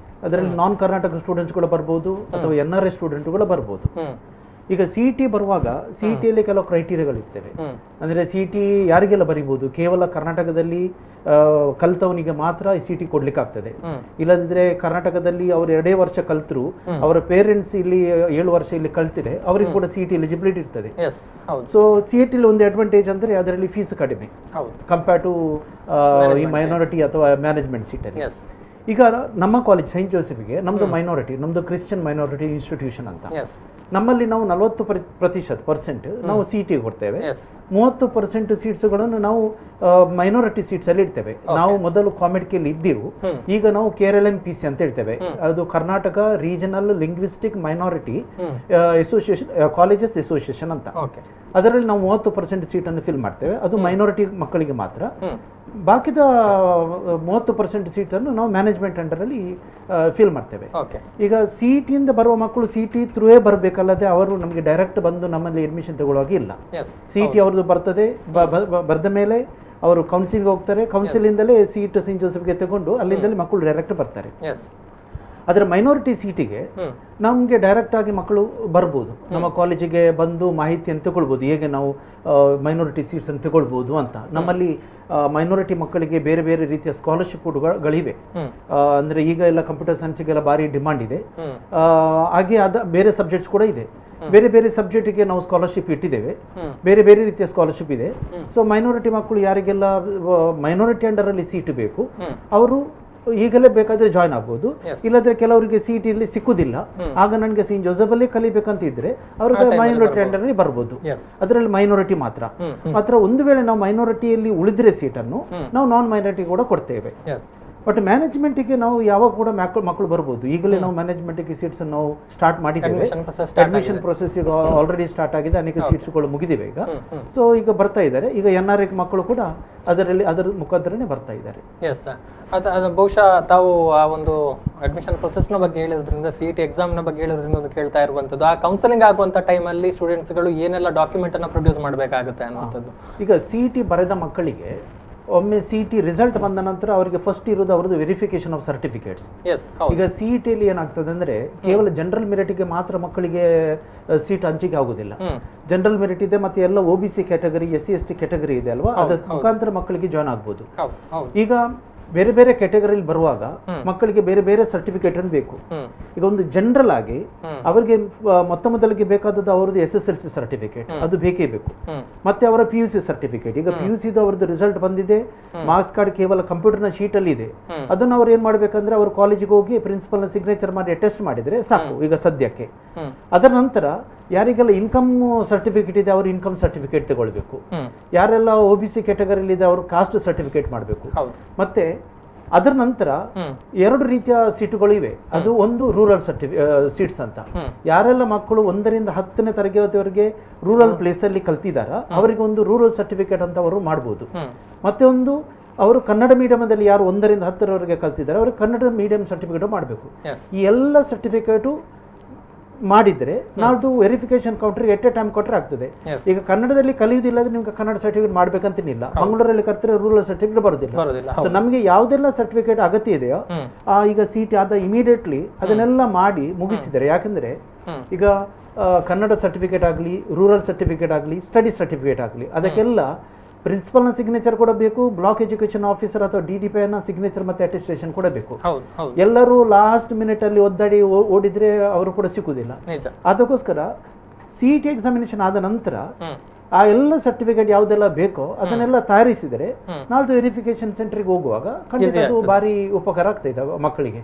ಅದರಲ್ಲಿ ನಾನ್ ಕರ್ನಾಟಕ ಸ್ಟೂಡೆಂಟ್ಸ್ಗಳು ಬರ್ಬೋದು ಅಥವಾ NRI ಸ್ಟೂಡೆಂಟ್ಗಳು ಬರ್ಬೋದು. ಈಗ CET ಬರುವಾಗ CETಯಲ್ಲಿ ಕೆಲವು ಕ್ರೈಟೀರಿಯಾಗಳಿರ್ತವೆ. ಅಂದರೆ CET ಯಾರಿಗೆಲ್ಲ ಬರೀಬಹುದು, ಕೇವಲ ಕರ್ನಾಟಕದಲ್ಲಿ ಕಲ್ತವನಿಗೆ ಮಾತ್ರ CET ಕೊಡ್ಲಿಕ್ಕೆ ಆಗ್ತದೆ. ಇಲ್ಲದಿದ್ರೆ ಕರ್ನಾಟಕದಲ್ಲಿ ಅವರು 2 ವರ್ಷ ಕಲ್ತರು, ಅವರ ಪೇರೆಂಟ್ಸ್ ಇಲ್ಲಿ 7 ವರ್ಷ ಇಲ್ಲಿ ಕಲ್ತಿರೆ ಅವರಿಗೆ ಕೂಡ CET ಎಲಿಜಿಬಿಲಿಟಿ ಇರ್ತದೆ. ಸೊ CET ಒಂದು ಅಡ್ವಾಂಟೇಜ್ ಅಂದ್ರೆ ಅದರಲ್ಲಿ ಫೀಸ್ ಕಡಿಮೆ ಕಂಪೇರ್ ಟು ಈ ಮೈನಾರಿಟಿ ಅಥವಾ ಮ್ಯಾನೇಜ್ಮೆಂಟ್ ಸೀಟಲ್ಲಿ. ಈಗ ನಮ್ಮ ಕಾಲೇಜ್ ಸೈಂಟ್ ಜೋಸೆಫ್ಗೆ ನಮ್ದು ಮೈನಾರಿಟಿ, ನಮ್ದು ಕ್ರಿಶ್ಚಿಯನ್ ಮೈನಾರಿಟಿ ಇನ್ಸ್ಟಿಟ್ಯೂಷನ್ ಅಂತ. ನಮ್ಮಲ್ಲಿ ನಾವು 40% ನಾವು CET ಕೊಡ್ತೇವೆ. 30% ಸೀಟ್ಸ್ಗಳನ್ನು ನಾವು ಮೈನಾರಿಟಿ ಸೀಟ್ಸ್ ಅಲ್ಲಿ ಇಡ್ತೇವೆ. ನಾವು ಮೊದಲು ಕಾಮೆಡ್ಕೆಯಲ್ಲಿ ಇದ್ದೀವು, ಈಗ ನಾವು KRLMPC ಅಂತ ಹೇಳ್ತೇವೆ. ಅದು Karnataka regional linguistic minority association colleges association ಅಂತ. ಅದರಲ್ಲಿ ನಾವು 30% ಸೀಟನ್ನು ಫಿಲ್ ಮಾಡ್ತೇವೆ. ಅದು ಮೈನಾರಿಟಿ ಮಕ್ಕಳಿಗೆ ಮಾತ್ರ. ಬಾಕಿದ 30% ಸೀಟನ್ನು ನಾವು ಮ್ಯಾನೇಜ್ಮೆಂಟ್ ಅಂಡರಲ್ಲಿ ಫಿಲ್ ಮಾಡ್ತೇವೆ. ಈಗ CETಯಿಂದ ಬರುವ ಮಕ್ಕಳು CET ಥ್ರೂವೇ ಬರಬೇಕಲ್ಲದೆ ಅವರು ನಮಗೆ ಡೈರೆಕ್ಟ್ ಬಂದು ನಮ್ಮಲ್ಲಿ ಅಡ್ಮಿಷನ್ ತಗೊಳ್ಳುವಾಗ ಇಲ್ಲ. CET ಅವ್ರದ್ದು ಬರ್ತದೆ, ಬರೆದ ಮೇಲೆ ಅವರು ಕೌನ್ಸಿಲಿಂಗ್ ಹೋಗ್ತಾರೆ, ಕೌನ್ಸಿಲಿಂದಲೇ ಸೀಟ್ ಸೈಂಟ್ ಜೋಸೆಫ್ಗೆ ತಗೊಂಡು ಅಲ್ಲಿಂದಲೇ ಮಕ್ಕಳು ಡೈರೆಕ್ಟ್ ಬರ್ತಾರೆ. ಅದರ ಮೈನಾರಿಟಿ ಸೀಟಿಗೆ ನಮಗೆ ಡೈರೆಕ್ಟ್ ಆಗಿ ಮಕ್ಕಳು ಬರ್ಬೋದು, ನಮ್ಮ ಕಾಲೇಜಿಗೆ ಬಂದು ಮಾಹಿತಿಯನ್ನು ತಗೊಳ್ಬೋದು, ಹೇಗೆ ನಾವು ಮೈನಾರಿಟಿ ಸೀಟ್ಸ್ ಅನ್ನು ತಗೊಳ್ಬೋದು ಅಂತ. ನಮ್ಮಲ್ಲಿ ಮೈನಾರಿಟಿ ಮಕ್ಕಳಿಗೆ ಬೇರೆ ಬೇರೆ ರೀತಿಯ ಸ್ಕಾಲರ್ಶಿಪ್ಗಳಿವೆ. ಅಂದ್ರೆ ಈಗ ಎಲ್ಲ ಕಂಪ್ಯೂಟರ್ ಸೈನ್ಸ್ಗೆಲ್ಲ ಭಾರಿ ಡಿಮಾಂಡ್ ಇದೆ. ಹಾಗೆ ಬೇರೆ ಸಬ್ಜೆಕ್ಟ್ಸ್ ಕೂಡ ಇದೆ. ಬೇರೆ ಬೇರೆ ಸಬ್ಜೆಕ್ಟಿಗೆ ನಾವು ಸ್ಕಾಲರ್ಶಿಪ್ ಇಟ್ಟಿದ್ದೇವೆ, ಬೇರೆ ಬೇರೆ ರೀತಿಯ ಸ್ಕಾಲರ್ಶಿಪ್ ಇದೆ. ಸೊ ಮೈನಾರಿಟಿ ಮಕ್ಕಳು ಯಾರಿಗೆಲ್ಲ ಮೈನಾರಿಟಿ ಅಂಡರ್ ಅಲ್ಲಿ ಸೀಟ್ ಬೇಕು ಅವರು ಈಗಲೇ ಬೇಕಾದ್ರೆ ಜಾಯ್ನ್ ಆಗ್ಬೋದು. Yes. ಇಲ್ಲದ್ರೆ ಕೆಲವರಿಗೆ ಸೀಟ್ ಇಲ್ಲಿ ಸಿಕ್ಕುದಿಲ್ಲ, ಆಗ ನನಗೆ ಸೀನ್ ಜೋಸೆಫಲ್ಲಿ ಕಲಿಬೇಕಂತ ಇದ್ರೆ ಅವ್ರಿಗೆ ಮೈನಾರಿಟಿ ಅಂಡರ್ ಬರ್ಬೋದು. Yes. ಅದರಲ್ಲಿ ಮೈನಾರಿಟಿ ಮಾತ್ರ ಒಂದು ವೇಳೆ ನಾವು ಮೈನಾರಿಟಿಯಲ್ಲಿ ಉಳಿದ್ರೆ ಸೀಟನ್ನು ನಾವು ನಾನ್ ಮೈನಾರಿಟಿ ಕೂಡ ಕೊಡ್ತೇವೆ. Yes. ಬಟ್ ಮ್ಯಾನೇಜ್ಮೆಂಟಿಗೆ ನಾವು ಯಾವಾಗ ಕೂಡ ಮಕ್ಕಳು ಬರ್ಬೋದು. ಈಗಲೇ ನಾವು ಮ್ಯಾನೇಜ್ಮೆಂಟಿಗೆ ಸೀಟ್ಸ್ ನಾವು ಸ್ಟಾರ್ಟ್ ಮಾಡಿದ್ದೇವೆ. ಅಡ್ಮಿಷನ್ ಪ್ರೊಸೆಸ್ ಈಗ ಆಲ್ರೆಡಿ ಸ್ಟಾರ್ಟ್ ಆಗಿದೆ, ಅನೇಕ ಸೀಟ್ಸ್ಗಳು ಮುಗಿದಿವೆ ಈಗ. ಸೊ ಈಗ ಬರ್ತಾ ಇದ್ದಾರೆ. ಈಗ NRI ಮಕ್ಕಳು ಕೂಡ ಅದರ ಮುಖಾಂತರನೇ ಬರ್ತಾ ಇದ್ದಾರೆ. ಎಸ್, ಅದು ಬಹುಶಃ ತಾವು ಆ ಒಂದು ಅಡ್ಮಿಷನ್ ಪ್ರೊಸೆಸ್ನ ಬಗ್ಗೆ ಹೇಳಿರೋದ್ರಿಂದ, CET ಎಕ್ಸಾಮ್ನ ಬಗ್ಗೆ ಹೇಳಿರೋದ್ರಿಂದ ಒಂದು ಕೇಳ್ತಾ ಇರುವಂಥದ್ದು, ಆ ಕೌನ್ಸಲಿಂಗ್ ಆಗುವಂಥ ಟೈಮಲ್ಲಿ ಸ್ಟೂಡೆಂಟ್ಸ್ಗಳು ಏನೆಲ್ಲ ಡಾಕ್ಯುಮೆಂಟನ್ನು ಪ್ರೊಡ್ಯೂಸ್ ಮಾಡಬೇಕಾಗುತ್ತೆ ಅನ್ನುವಂಥದ್ದು. ಈಗ CET ಬರೆದ ಮಕ್ಕಳಿಗೆ ಒಮ್ಮೆ CET ರಿಸಲ್ಟ್ ಬಂದ ನಂತರ ಅವರಿಗೆ ಫಸ್ಟ್ ಇರೋದು ಅವರದ್ದು ವೆರಿಫಿಕೇಶನ್ ಆಫ್ ಸರ್ಟಿಫಿಕೇಟ್ಸ್. ಈಗ CET ಅಲ್ಲಿ ಏನಾಗ್ತದೆ ಅಂದ್ರೆ ಕೇವಲ ಜನರಲ್ ಮೆರಿಟ್ಗೆ ಮಾತ್ರ ಮಕ್ಕಳಿಗೆ ಸೀಟ್ ಹಂಚಿಕೆ ಆಗುದಿಲ್ಲ. ಜನರಲ್ ಮೆರಿಟ್ ಇದೆ, ಮತ್ತೆ ಎಲ್ಲ OBC category, SC ST category ಇದೆ ಅಲ್ವಾ, ಅದರ ಮುಖಾಂತರ ಮಕ್ಕಳಿಗೆ ಜಾಯ್ನ್ ಆಗ್ಬೋದು. ಈಗ ಬೇರೆ ಬೇರೆ ಕ್ಯಾಟಗರಿಯಲ್ಲಿ ಬರುವಾಗ ಮಕ್ಕಳಿಗೆ ಬೇರೆ ಬೇರೆ ಸರ್ಟಿಫಿಕೇಟ್ ಬೇಕು. ಈಗ ಒಂದು ಜನರಲ್ ಆಗಿ ಅವರಿಗೆ ಮೊದಲಿಗೆ ಬೇಕಾದದ್ದು ಅವರದ್ದು SSLC ಸರ್ಟಿಫಿಕೇಟ್, ಅದು ಬೇಕೇ ಬೇಕು. ಮತ್ತೆ ಅವರ PUC ಸರ್ಟಿಫಿಕೇಟ್. ಈಗ PUC ಅವರದ್ದು ರಿಸಲ್ಟ್ ಬಂದಿದೆ, ಮಾರ್ಕ್ಸ್ ಕಾರ್ಡ್ ಕೇವಲ ಕಂಪ್ಯೂಟರ್ನ ಶೀಟ್ ಅಲ್ಲಿ ಇದೆ. ಅದನ್ನು ಅವ್ರು ಏನ್ ಮಾಡ್ಬೇಕಂದ್ರೆ ಅವ್ರ ಕಾಲೇಜಿಗೆ ಹೋಗಿ ಪ್ರಿನ್ಸಿಪಲ್ ನ ಸಿಗ್ನೇಚರ್ ಮಾಡಿ ಟೆಸ್ಟ್ ಮಾಡಿದ್ರೆ ಸಾಕು ಈಗ ಸದ್ಯಕ್ಕೆ. ಅದರ ನಂತರ ಯಾರಿಗೆಲ್ಲ ಇನ್ಕಮ್ ಸರ್ಟಿಫಿಕೇಟ್ ಇದೆ ಅವರು ಇನ್ಕಮ್ ಸರ್ಟಿಫಿಕೇಟ್ ತಗೊಳ್ಬೇಕು. ಯಾರೆಲ್ಲ OBC ಕ್ಯಾಟಗರಿಯಲ್ಲಿ ಇದೆ ಅವರು ಕಾಸ್ಟ್ ಸರ್ಟಿಫಿಕೇಟ್ ಮಾಡಬೇಕು. ಮತ್ತೆ ಅದರ ನಂತರ 2 ರೀತಿಯ ಸೀಟುಗಳು ಇವೆ. ಅದು ಒಂದು ರೂರಲ್ ಸೀಟ್ಸ್ ಅಂತ. ಯಾರೆಲ್ಲ ಮಕ್ಕಳು 1 ರಿಂದ 10ನೇ ತರಗತಿವರೆಗೆ ರೂರಲ್ ಪ್ಲೇಸ್ ಅಲ್ಲಿ ಕಲ್ತಿದಾರ ಅವರಿಗೆ ಒಂದು ರೂರಲ್ ಸರ್ಟಿಫಿಕೇಟ್ ಅಂತ ಅವರು ಮಾಡಬಹುದು. ಮತ್ತೆ ಒಂದು ಅವರು ಕನ್ನಡ ಮೀಡಿಯಂದಲ್ಲಿ ಯಾರು 1 ರಿಂದ 10ರವರೆಗೆ ಕಲ್ತಿದ್ದಾರೆ ಅವರು ಕನ್ನಡ ಮೀಡಿಯಂ ಸರ್ಟಿಫಿಕೇಟ್ ಮಾಡಬೇಕು. ಈ ಎಲ್ಲ ಸರ್ಟಿಫಿಕೇಟು ಮಾಡಿದ್ರೆ ನಾಳ್ದು verification counter at a time ಕೊಟ್ಟರೆ ಆಗ್ತದೆ. ಈಗ ಕನ್ನಡದಲ್ಲಿ ಕಲಿಯುವುದಿಲ್ಲ ಅಂದ್ರೆ ನಿಮ್ಗೆ ಕನ್ನಡ ಸರ್ಟಿಫಿಕೇಟ್ ಮಾಡ್ಬೇಕಂತೇನಿಲ್ಲ. ಮಂಗಳೂರಲ್ಲಿ ಕಲ್ತರೆ ರೂರಲ್ ಸರ್ಟಿಫಿಕೇಟ್ ಬರೋದಿಲ್ಲ. ಸೊ ನಮಗೆ ಯಾವುದೆಲ್ಲ ಸರ್ಟಿಫಿಕೇಟ್ ಅಗತ್ಯ ಇದೆಯೋ ಈಗ CET ಆದ ಇಮಿಡಿಯೇಟ್ಲಿ ಅದನ್ನೆಲ್ಲ ಮಾಡಿ ಮುಗಿಸಿದ್ದಾರೆ. ಯಾಕಂದ್ರೆ ಈಗ ಕನ್ನಡ ಸರ್ಟಿಫಿಕೇಟ್ ಆಗಲಿ, ರೂರಲ್ ಸರ್ಟಿಫಿಕೇಟ್ ಆಗಲಿ, ಸ್ಟಡಿ ಸರ್ಟಿಫಿಕೇಟ್ ಆಗಲಿ, ಅದಕ್ಕೆಲ್ಲ ಪ್ರಿನ್ಸಿಪಲ್ನ ಸಿಗ್ನೇಚರ್ ಕೊಡಬೇಕು, ಬ್ಲಾಕ್ ಎಜುಕೇಶನ್ ಆಫೀಸರ್ ಅಥವಾ DDPI ನ ಸಿಗ್ನೇಚರ್ ಮತ್ತೆ ಅಟೆಸ್ಟೇಷನ್ ಕೊಡಬೇಕು. ಎಲ್ಲರೂ ಲಾಸ್ಟ್ ಮಿನಿಟ್ ಅಲ್ಲಿ ಒದ್ದಾಡಿ ಓಡಿದ್ರೆ ಅವರು ಕೂಡ ಸಿಕ್ಕುದಿಲ್ಲ. ಅದಕ್ಕೋಸ್ಕರ CET ಎಕ್ಸಾಮಿನೇಷನ್ ಆದ ನಂತರ ಆ ಎಲ್ಲ ಸರ್ಟಿಫಿಕೇಟ್ ಯಾವುದೆಲ್ಲ ಬೇಕೋ ಅದನ್ನೆಲ್ಲ ತಯಾರಿಸಿದರೆ ನಾಳ್ದು ವೆರಿಫಿಕೇಶನ್ ಸೆಂಟರ್ಗೆ ಹೋಗುವಾಗ ಖಂಡಿತ ಅದು ಭಾರಿ ಉಪಕಾರ ಆಗ್ತದೆ ಮಕ್ಕಳಿಗೆ.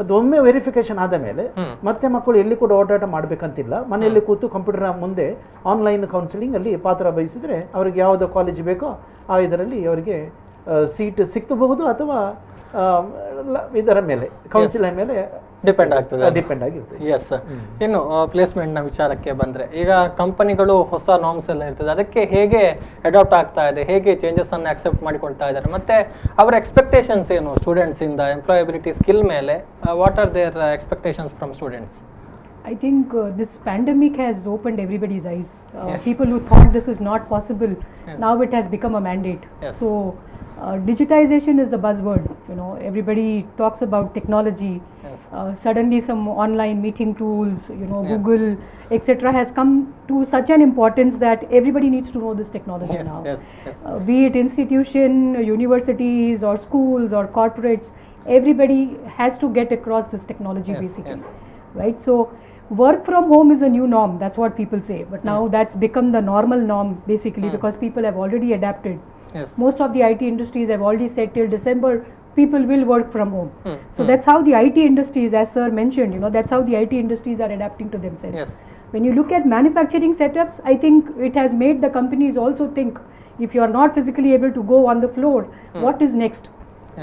ಅದು ಒಮ್ಮೆ ವೆರಿಫಿಕೇಶನ್ ಆದ ಮೇಲೆ ಮತ್ತೆ ಮಕ್ಕಳು ಎಲ್ಲಿ ಕೂಡ ಓಡಾಟ ಮಾಡ್ಬೇಕಂತಿಲ್ಲ. ಮನೆಯಲ್ಲಿ ಕೂತು ಕಂಪ್ಯೂಟರ್ ಮುಂದೆ ಆನ್ಲೈನ್ ಕೌನ್ಸಿಲಿಂಗ್ ಅಲ್ಲಿ ಪಾತ್ರ ವಹಿಸಿದ್ರೆ ಅವರಿಗೆ ಯಾವುದೋ ಕಾಲೇಜ್ ಬೇಕೋ ಆ ಇದರಲ್ಲಿ ಅವರಿಗೆ ಸೀಟ್ ಸಿಕ್ಕಬಹುದು ಅಥವಾ ಇದರ ಮೇಲೆ ಕೌನ್ಸಿಲ್ ಮೇಲೆ ಡಿಪೆಂಡ್ ಆಗಿರ್ತದೆ. ಎಸ್, ಇನ್ನು ಪ್ಲೇಸ್ಮೆಂಟ್ ನ ವಿಚಾರಕ್ಕೆ ಬಂದ್ರೆ, ಈಗ ಕಂಪನಿಗಳು ಹೊಸ ನಾರ್ಮ್ಸ್ ಎಲ್ಲ ಇರ್ತದೆ, ಅದಕ್ಕೆ ಹೇಗೆ ಅಡಾಪ್ಟ್ ಆಗ್ತಾ ಇದೆ, ಹೇಗೆ ಚೇಂಜಸ್ ಅನ್ನು ಅಕ್ಸೆಪ್ಟ್ ಮಾಡಿಕೊಳ್ತಾ ಇದ್ದಾರೆ, ಮತ್ತೆ ಅವರ ಎಕ್ಸ್ಪೆಕ್ಟೇಷನ್ಸ್ ಏನು ಸ್ಟೂಡೆಂಟ್ಸ್ ಇಂದ ಎಂಪ್ಲಾಯಬಿಲಿಟಿ ಸ್ಕಿಲ್ ಮೇಲೆ, what are their expectations from students? I think this pandemic has opened everybody's eyes. People who thought this is not possible, now it has become a mandate. So digitization is the buzzword. Everybody talks about technology. Suddenly some online meeting tools, Google, etc. has come to such an importance that everybody needs to know this technology now. Be it institution, universities or schools or corporates, everybody has to get across this technology basically. Right? So work from home is a new norm, that's what people say, but now that's become the normal norm basically because people have already adapted. Most of the IT industries have already said till December people will work from home. So that's how the IT industries, as sir mentioned, that's how the IT industries are adapting to themselves. When you look at manufacturing setups, I think it has made the companies also think, if you are not physically able to go on the floor, what is next?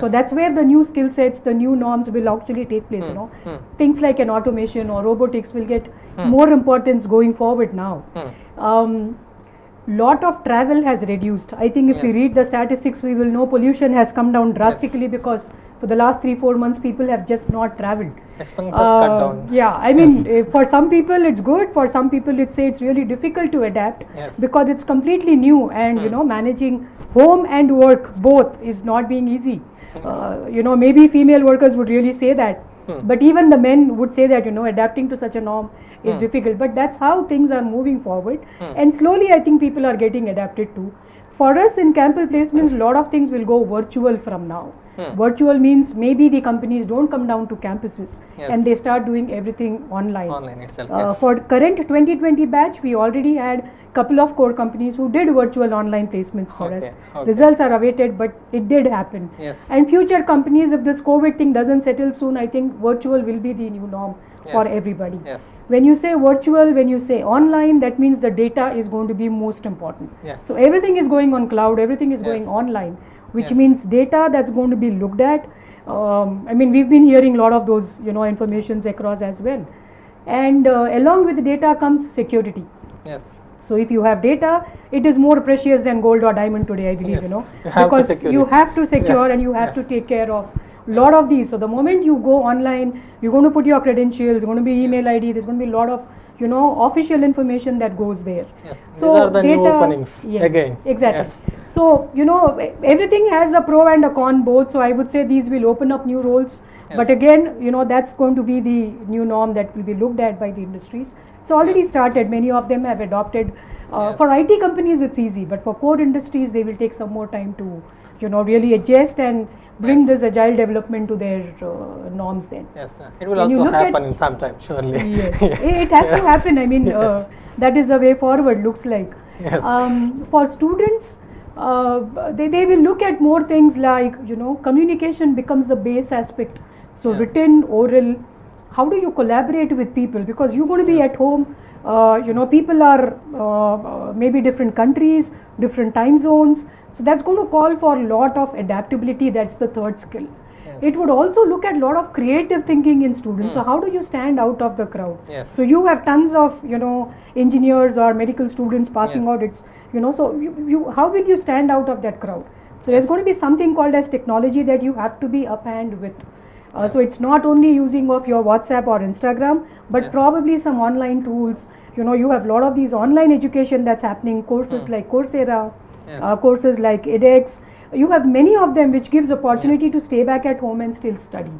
So that's where the new skill sets, the new norms will actually take place. Things like an automation or robotics will get more importance going forward now. Lot of travel has reduced. I think if we read the statistics, we will know pollution has come down drastically because for the last 3-4 months people have just not traveled. Expenses cut down. Yeah, I mean for some people it's good, for some people it's really difficult to adapt because it's completely new and managing home and work both is not being easy. Maybe female workers would really say that, but even the men would say that adapting to such a norm is difficult, but that's how things are moving forward and slowly I think people are getting adapted to. For us in Campbell Placements, a lot of things will go virtual from now. Virtual means maybe the companies don't come down to campuses and they start doing everything online. Online itself. For current 2020 batch, we already had couple of core companies who did virtual online placements for us. Results are awaited, but it did happen. And future companies, if this COVID thing doesn't settle soon, I think virtual will be the new norm for everybody. When you say virtual, when you say online, that means the data is going to be most important. So everything is going on cloud, everything is going online, which means data that's going to be looked at. I mean, we've been hearing a lot of those, informations across as well. And along with the data comes security. So if you have data, it is more precious than gold or diamond today, I believe, because you have to secure and you have to take care of a lot of these. So the moment you go online, you're going to put your credentials, there's going to be email ID, there's going to be a lot of, official information that goes there. So these are the data, new openings again. Exactly. So, everything has a pro and a con both. So I would say these will open up new roles. But again, that's going to be the new norm that will be looked at by the industries. It's already started. Many of them have adopted. For IT companies, it's easy. But for core industries, they will take some more time to, really adjust and bring this agile development to their norms then. It will also happen in some time, surely. It has to happen. I mean, that is the way forward, looks like. For students, they will look at more things like, communication becomes the base aspect. So written, oral, how do you collaborate with people? Because you're going to be at home, people are maybe different countries, different time zones. So that's going to call for a lot of adaptability. That's the third skill. It would also look at a lot of creative thinking in students. So how do you stand out of the crowd? So you have tons of, engineers or medical students passing audits, so you how will you stand out of that crowd? So there's going to be something called as technology that you have to be uphand with. So it's not only using of your WhatsApp or Instagram, but probably some online tools. You have a lot of these online education that's happening, courses like Coursera, courses like edX. You have many of them which gives opportunity to stay back at home and still study.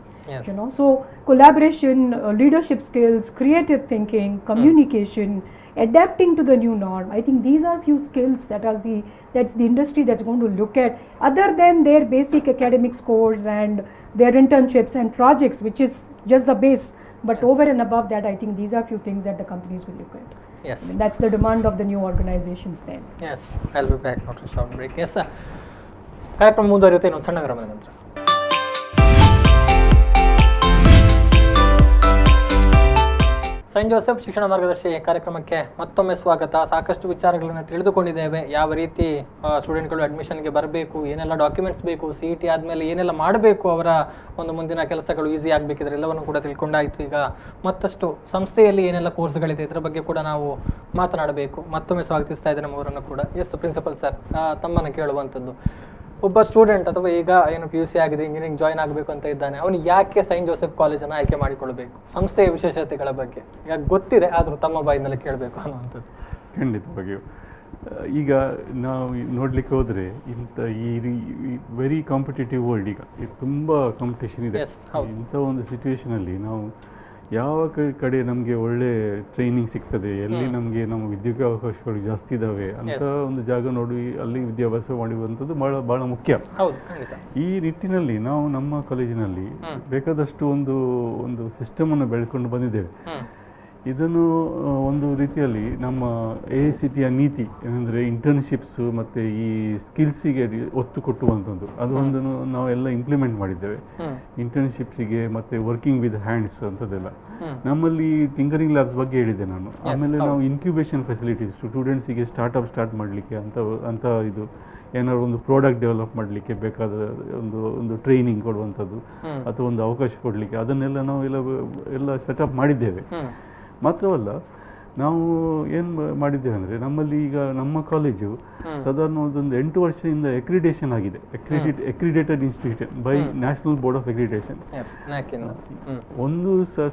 So collaboration, leadership skills, creative thinking, communication, adapting to the new norm. I think these are few skills that's the industry that's going to look at, other than their basic academic scores and their internships and projects, which is just the base. But over and above that, I think these are few things that the companies will look at. I mean, that's the demand of the new organizations then. I'll be back after a short break. ಕಾರ್ಯಕ್ರಮ ಮುಂದುವರಿಯುತ್ತೆ ಇನ್ನೊಂದು ಸಣ್ಣ ವಿರಾಮದ ನಂತರ. Saint Joseph ಶಿಕ್ಷಣ ಮಾರ್ಗದರ್ಶಿ ಕಾರ್ಯಕ್ರಮಕ್ಕೆ ಮತ್ತೊಮ್ಮೆ ಸ್ವಾಗತ. ಸಾಕಷ್ಟು ವಿಚಾರಗಳನ್ನು ತಿಳಿದುಕೊಂಡಿದ್ದೇವೆ. ಯಾವ ರೀತಿ ಸ್ಟೂಡೆಂಟ್ಗಳು ಅಡ್ಮಿಷನ್ಗೆ ಬರಬೇಕು, ಏನೆಲ್ಲ ಡಾಕ್ಯುಮೆಂಟ್ಸ್ ಬೇಕು, CET ಆದಮೇಲೆ ಏನೆಲ್ಲ ಮಾಡಬೇಕು, ಅವರ ಒಂದು ಮುಂದಿನ ಕೆಲಸಗಳು ಈಸಿ ಆಗಬೇಕಿದ್ರೆ ಎಲ್ಲವನ್ನು ಕೂಡ ತಿಳ್ಕೊಂಡಾಯಿತು. ಈಗ ಮತ್ತಷ್ಟು ಸಂಸ್ಥೆಯಲ್ಲಿ ಏನೆಲ್ಲ ಕೋರ್ಸ್ಗಳಿದೆ ಇದರ ಬಗ್ಗೆ ಕೂಡ ನಾವು ಮಾತನಾಡಬೇಕು. ಮತ್ತೊಮ್ಮೆ ಸ್ವಾಗತಿಸ್ತಾ ಇದ್ದೇನೆ ನಮ್ಮವರನ್ನು ಕೂಡ. ಪ್ರಿನ್ಸಿಪಲ್ ಸರ್, ತಮ್ಮನ್ನು ಕೇಳುವಂಥದ್ದು, ಒಬ್ಬ ಸ್ಟೂಡೆಂಟ್ ಅಥವಾ ಈಗ ಏನು PUC ಆಗಿದೆ, ಇಂಜಿನಿಯರಿಂಗ್ ಜಾಯ್ನ್ ಆಗಬೇಕು ಅಂತ ಇದ್ದಾನೆ, ಅವನು ಯಾಕೆ ಸೈಂಟ್ ಜೋಸೆಫ್ ಕಾಲೇಜನ್ನು ಆಯ್ಕೆ ಮಾಡಿಕೊಳ್ಬೇಕು? ಸಂಸ್ಥೆಯ ವಿಶೇಷತೆಗಳ ಬಗ್ಗೆ ಈಗ ಗೊತ್ತಿದೆ, ಆದರೂ ತಮ್ಮ ಬಾಯಿಂದಲೇ ಕೇಳಬೇಕು ಅನ್ನುವಂಥದ್ದು. ಖಂಡಿತವಾಗಿಯೂ ಈಗ ನಾವು ನೋಡಲಿಕ್ಕೆ ಹೋದರೆ ಈ ವೆರಿ ಕಾಂಪಿಟೇಟಿವ್ ವರ್ಲ್ಡ್, ಈಗ ತುಂಬ ಕಾಂಪಿಟೇಷನ್ ಇದೆ. ಇಂಥ ಒಂದು ಸಿಚುವೇಷನಲ್ಲಿ ನಾವು ಯಾವ ಕಡೆ ನಮಗೆ ಒಳ್ಳೆ ಟ್ರೈನಿಂಗ್ ಸಿಗ್ತದೆ, ಎಲ್ಲಿ ನಮಗೆ ನಮ್ಮ ವಿದ್ಯಾವಕಾಶಗಳು ಜಾಸ್ತಿ ಇದ್ದಾವೆ ಅಂತ ಒಂದು ಜಾಗ ನೋಡಿ ಅಲ್ಲಿ ವಿದ್ಯಾಭ್ಯಾಸ ಮಾಡುವಂಥದ್ದು ಭಾಳ ಮುಖ್ಯ. ಈ ನಿಟ್ಟಿನಲ್ಲಿ ನಾವು ನಮ್ಮ ಕಾಲೇಜಿನಲ್ಲಿ ಬೇಕಾದಷ್ಟು ಒಂದು ಸಿಸ್ಟಮನ್ನು ಬೆಳ್ಕೊಂಡು ಬಂದಿದ್ದೇವೆ. ಇದನ್ನು ಒಂದು ರೀತಿಯಲ್ಲಿ ನಮ್ಮ AICTE ನೀತಿ ಏನಂದರೆ ಇಂಟರ್ನ್ಶಿಪ್ಸು ಮತ್ತು ಈ ಸ್ಕಿಲ್ಸಿಗೆ ಒತ್ತು ಕೊಟ್ಟುವಂಥದ್ದು ಅದೊಂದು ನಾವೆಲ್ಲ ಇಂಪ್ಲಿಮೆಂಟ್ ಮಾಡಿದ್ದೇವೆ. ಇಂಟರ್ನ್ಶಿಪ್ಸಿಗೆ ಮತ್ತು ವರ್ಕಿಂಗ್ ವಿತ್ ಹ್ಯಾಂಡ್ಸ್ ಅಂಥದ್ದೆಲ್ಲ ನಮ್ಮಲ್ಲಿ ಟಿಂಕರಿಂಗ್ ಲ್ಯಾಬ್ಸ್ ಬಗ್ಗೆ ಹೇಳಿದ್ದೆ ನಾನು. ಆಮೇಲೆ ನಾವು ಇನ್ಕ್ಯುಬೇಷನ್ ಫೆಸಿಲಿಟೀಸ್ ಸ್ಟೂಡೆಂಟ್ಸಿಗೆ ಸ್ಟಾರ್ಟ್ ಮಾಡಲಿಕ್ಕೆ ಅಂತ ಇದು ಏನಾದ್ರು ಒಂದು ಪ್ರಾಡಕ್ಟ್ ಡೆವಲಪ್ ಮಾಡಲಿಕ್ಕೆ ಬೇಕಾದ ಒಂದು ಟ್ರೈನಿಂಗ್ ಕೊಡುವಂಥದ್ದು ಅಥವಾ ಒಂದು ಅವಕಾಶ ಕೊಡಲಿಕ್ಕೆ ಅದನ್ನೆಲ್ಲ ನಾವು ಎಲ್ಲ ಸೆಟಪ್ ಮಾಡಿದ್ದೇವೆ. ಮಾತ್ರವಲ್ಲ, ನಾವು ಏನು ಮಾಡಿದ್ದೇವೆ ಅಂದರೆ ನಮ್ಮಲ್ಲಿ ಈಗ ನಮ್ಮ ಕಾಲೇಜು ಸಾಧಾರಣ ಒಂದು 8 ವರ್ಷದಿಂದ ಅಕ್ರಿಡೇಷನ್ ಆಗಿದೆ. Accredited institution by national board of accreditation. ಒಂದು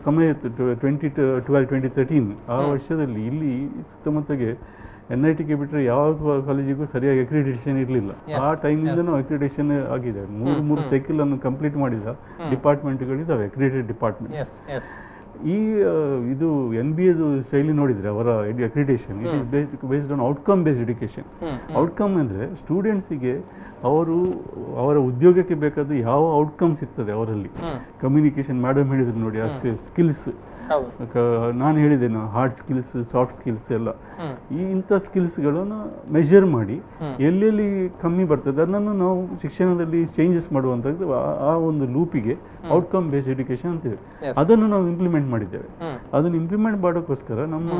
ಸಮಯ 2012-2013 ಆ ವರ್ಷದಲ್ಲಿ ಇಲ್ಲಿ ಸುತ್ತಮುತ್ತಗೆ NITಗೆ ಬಿಟ್ಟರೆ ಯಾವ ಕಾಲೇಜಿಗೂ ಸರಿಯಾಗಿ ಅಕ್ರಿಡೇಷನ್ ಇರಲಿಲ್ಲ. ಆ ಟೈಮಿಂದನೂ ಅಕ್ರಿಡೇಷನ್ ಆಗಿದೆ. 3 ಸೈಕಲ್ ಅನ್ನು ಕಂಪ್ಲೀಟ್ ಮಾಡಿದ ಡಿಪಾರ್ಟ್ಮೆಂಟ್ಗಳಿದ್ದಾವೆ, ಅಕ್ರಿಡೇಟೆಡ್ ಡಿಪಾರ್ಟ್ಮೆಂಟ್ಸ್. ಈ ಇದು NBAದು ಶೈಲಿ ನೋಡಿದರೆ ಅವರ accreditation it is based on outcome based education. Outcome ಅಂದರೆ ಸ್ಟೂಡೆಂಟ್ಸಿಗೆ ಅವರ ಉದ್ಯೋಗಕ್ಕೆ ಬೇಕಾದ ಯಾವ ಔಟ್ಕಮ್ಸ್ ಇರ್ತದೆ ಅವರಲ್ಲಿ. ಕಮ್ಯುನಿಕೇಷನ್ ಮೇಡಮ್ ಹೇಳಿದ್ರು ನೋಡಿ, ಸ್ಕಿಲ್ಸ್ ನಾನು ಹೇಳಿದ್ದೇನೆ, ಹಾರ್ಡ್ ಸ್ಕಿಲ್ಸ್, ಸಾಫ್ಟ್ ಸ್ಕಿಲ್ಸ್ ಎಲ್ಲ, ಇಂಥ ಸ್ಕಿಲ್ಸ್ಗಳನ್ನು ಮೆಷರ್ ಮಾಡಿ ಎಲ್ಲೆಲ್ಲಿ ಕಮ್ಮಿ ಬರ್ತದೆ ಅದನ್ನು ನಾವು ಶಿಕ್ಷಣದಲ್ಲಿ ಚೇಂಜಸ್ ಮಾಡುವಂಥದ್ದು. ಆ ಒಂದು ಲೂಪಿಗೆ ಔಟ್ಕಮ್ ಬೇಸ್ಡ್ ಎಜುಕೇಷನ್ ಅಂತಿದೆ. ಅದನ್ನು ನಾವು ಇಂಪ್ಲಿಮೆಂಟ್ ಮಾಡಿದ್ದೇವೆ. ಅದನ್ನು ಇಂಪ್ಲಿಮೆಂಟ್ ಮಾಡೋಕ್ಕೋಸ್ಕರ ನಮ್ಮ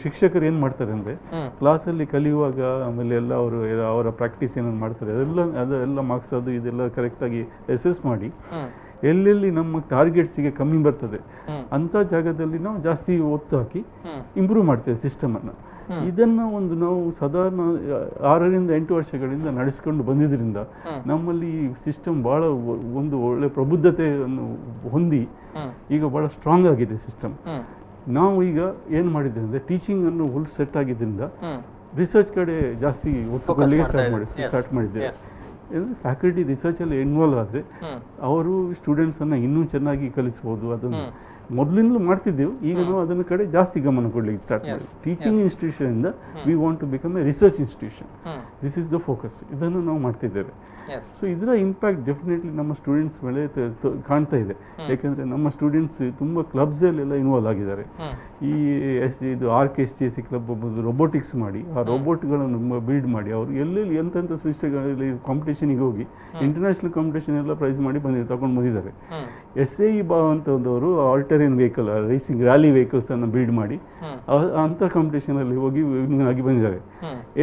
ಶಿಕ್ಷಕರು ಏನು ಮಾಡ್ತಾರೆ ಅಂದರೆ, ಕ್ಲಾಸಲ್ಲಿ ಕಲಿಯುವಾಗ ಆಮೇಲೆ ಎಲ್ಲ ಅವರ ಪ್ರಾಕ್ಟೀಸ್ ಏನೇನು ಮಾಡ್ತಾರೆ ಅದೆಲ್ಲ ಮಾರ್ಕ್ಸ್ ಇದೆಲ್ಲ ಕರೆಕ್ಟಾಗಿ ಅಸೆಸ್ ಮಾಡಿ ಎಲ್ಲೆಲ್ಲಿ ನಮ್ಮ ಟಾರ್ಗೆಟ್ಸಿಗೆ ಕಮ್ಮಿ ಬರ್ತದೆ ಅಂಥ ಜಾಗದಲ್ಲಿ ನಾವು ಜಾಸ್ತಿ ಒತ್ತು ಹಾಕಿ ಇಂಪ್ರೂವ್ ಮಾಡ್ತೇವೆ ಸಿಸ್ಟಮನ್ನು. ಇದನ್ನು ನಾವು ಸಾಧಾರಣ 6 ರಿಂದ 8 ವರ್ಷಗಳಿಂದ ನಡೆಸ್ಕೊಂಡು ಬಂದಿದ್ದರಿಂದ ನಮ್ಮಲ್ಲಿ ಈ ಸಿಸ್ಟಮ್ ಭಾಳ ಒಂದು ಒಳ್ಳೆ ಪ್ರಬುದ್ಧತೆಯನ್ನು ಹೊಂದಿ ಈಗ ಭಾಳ ಸ್ಟ್ರಾಂಗ್ ಆಗಿದೆ ಸಿಸ್ಟಮ್. ನಾವು ಈಗ ಏನು ಮಾಡಿದ್ದೇವೆ ಅಂದರೆ, ಟೀಚಿಂಗನ್ನು ಫುಲ್ ಸೆಟ್ ಆಗಿದ್ದರಿಂದ ರಿಸರ್ಚ್ ಕಡೆ ಜಾಸ್ತಿ ಒತ್ತು ಕೊಡಲಿಕ್ಕೆ ಸ್ಟಾರ್ಟ್ ಮಾಡಿದ್ದೇವೆ. ಫ್ಯಾಕಲ್ಟಿ ರಿಸರ್ಚಲ್ಲಿ ಇನ್ವಾಲ್ವ್ ಆದರೆ ಅವರು ಸ್ಟೂಡೆಂಟ್ಸನ್ನು ಇನ್ನೂ ಚೆನ್ನಾಗಿ ಕಲಿಸ್ಬೋದು. ಅದನ್ನು ಮೊದಲಿಂದಲೂ ಮಾಡ್ತಿದ್ದೆವು, ಈಗ ನಾವು ಅದನ್ನ ಕಡೆ ಜಾಸ್ತಿ ಗಮನ ಕೊಡಲಿಕ್ಕೆ ಸ್ಟಾರ್ಟ್ ಮಾಡಿದ್ವಿ. ಟೀಚಿಂಗ್ ಇನ್ಸ್ಟಿಟ್ಯೂಷನ್ ಇಂದ we want to become a research institution. This is the focus. ಇದನ್ನು ನಾವು ಮಾಡ್ತಿದ್ದೇವೆ. ಸೊ ಇದರ ಇಂಪ್ಯಾಕ್ಟ್ ಡೆಫಿನೆಟ್ಲಿ ನಮ್ಮ ಸ್ಟೂಡೆಂಟ್ಸ್ ಮೇಲೆ ಕಾಣ್ತಾ ಇದೆ. ಯಾಕೆಂದರೆ ನಮ್ಮ ಸ್ಟೂಡೆಂಟ್ಸ್ ತುಂಬ ಕ್ಲಬ್ಸಲ್ಲೆಲ್ಲ ಇನ್ವಾಲ್ವ್ ಆಗಿದ್ದಾರೆ. ಈ ಇದು RKSTC ಕ್ಲಬ್ ಒಬ್ಬರು ರೋಬೋಟಿಕ್ಸ್ ಮಾಡಿ ಆ ರೋಬೋಟ್ಗಳನ್ನು ಬಿಲ್ಡ್ ಮಾಡಿ ಅವರು ಎಲ್ಲೆಲ್ಲಿ ಎಂತೆಂಥ ಶಿಕ್ಷೆಗಳಲ್ಲಿ ಕಾಂಪಿಟೇಷನಿಗೆ ಹೋಗಿ ಇಂಟರ್ನ್ಯಾಷನಲ್ ಕಾಂಪಿಟೇಷನ್ ಎಲ್ಲ ಪ್ರೈಸ್ ಮಾಡಿ ತಗೊಂಡು ಬಂದಿದ್ದಾರೆ. SAE ಅಂತಂದವರು ಆಲ್ಟರಿಯನ್ ವೆಹಿಕಲ್ ರೇಸಿಂಗ್ ರ್ಯಾಲಿ ವೆಹಿಕಲ್ಸನ್ನು ಬಿಲ್ಡ್ ಮಾಡಿ ಅಂಥ ಕಾಂಪಿಟೇಷನಲ್ಲಿ ಹೋಗಿ ವಿನ್ ಆಗಿ ಬಂದಿದ್ದಾರೆ.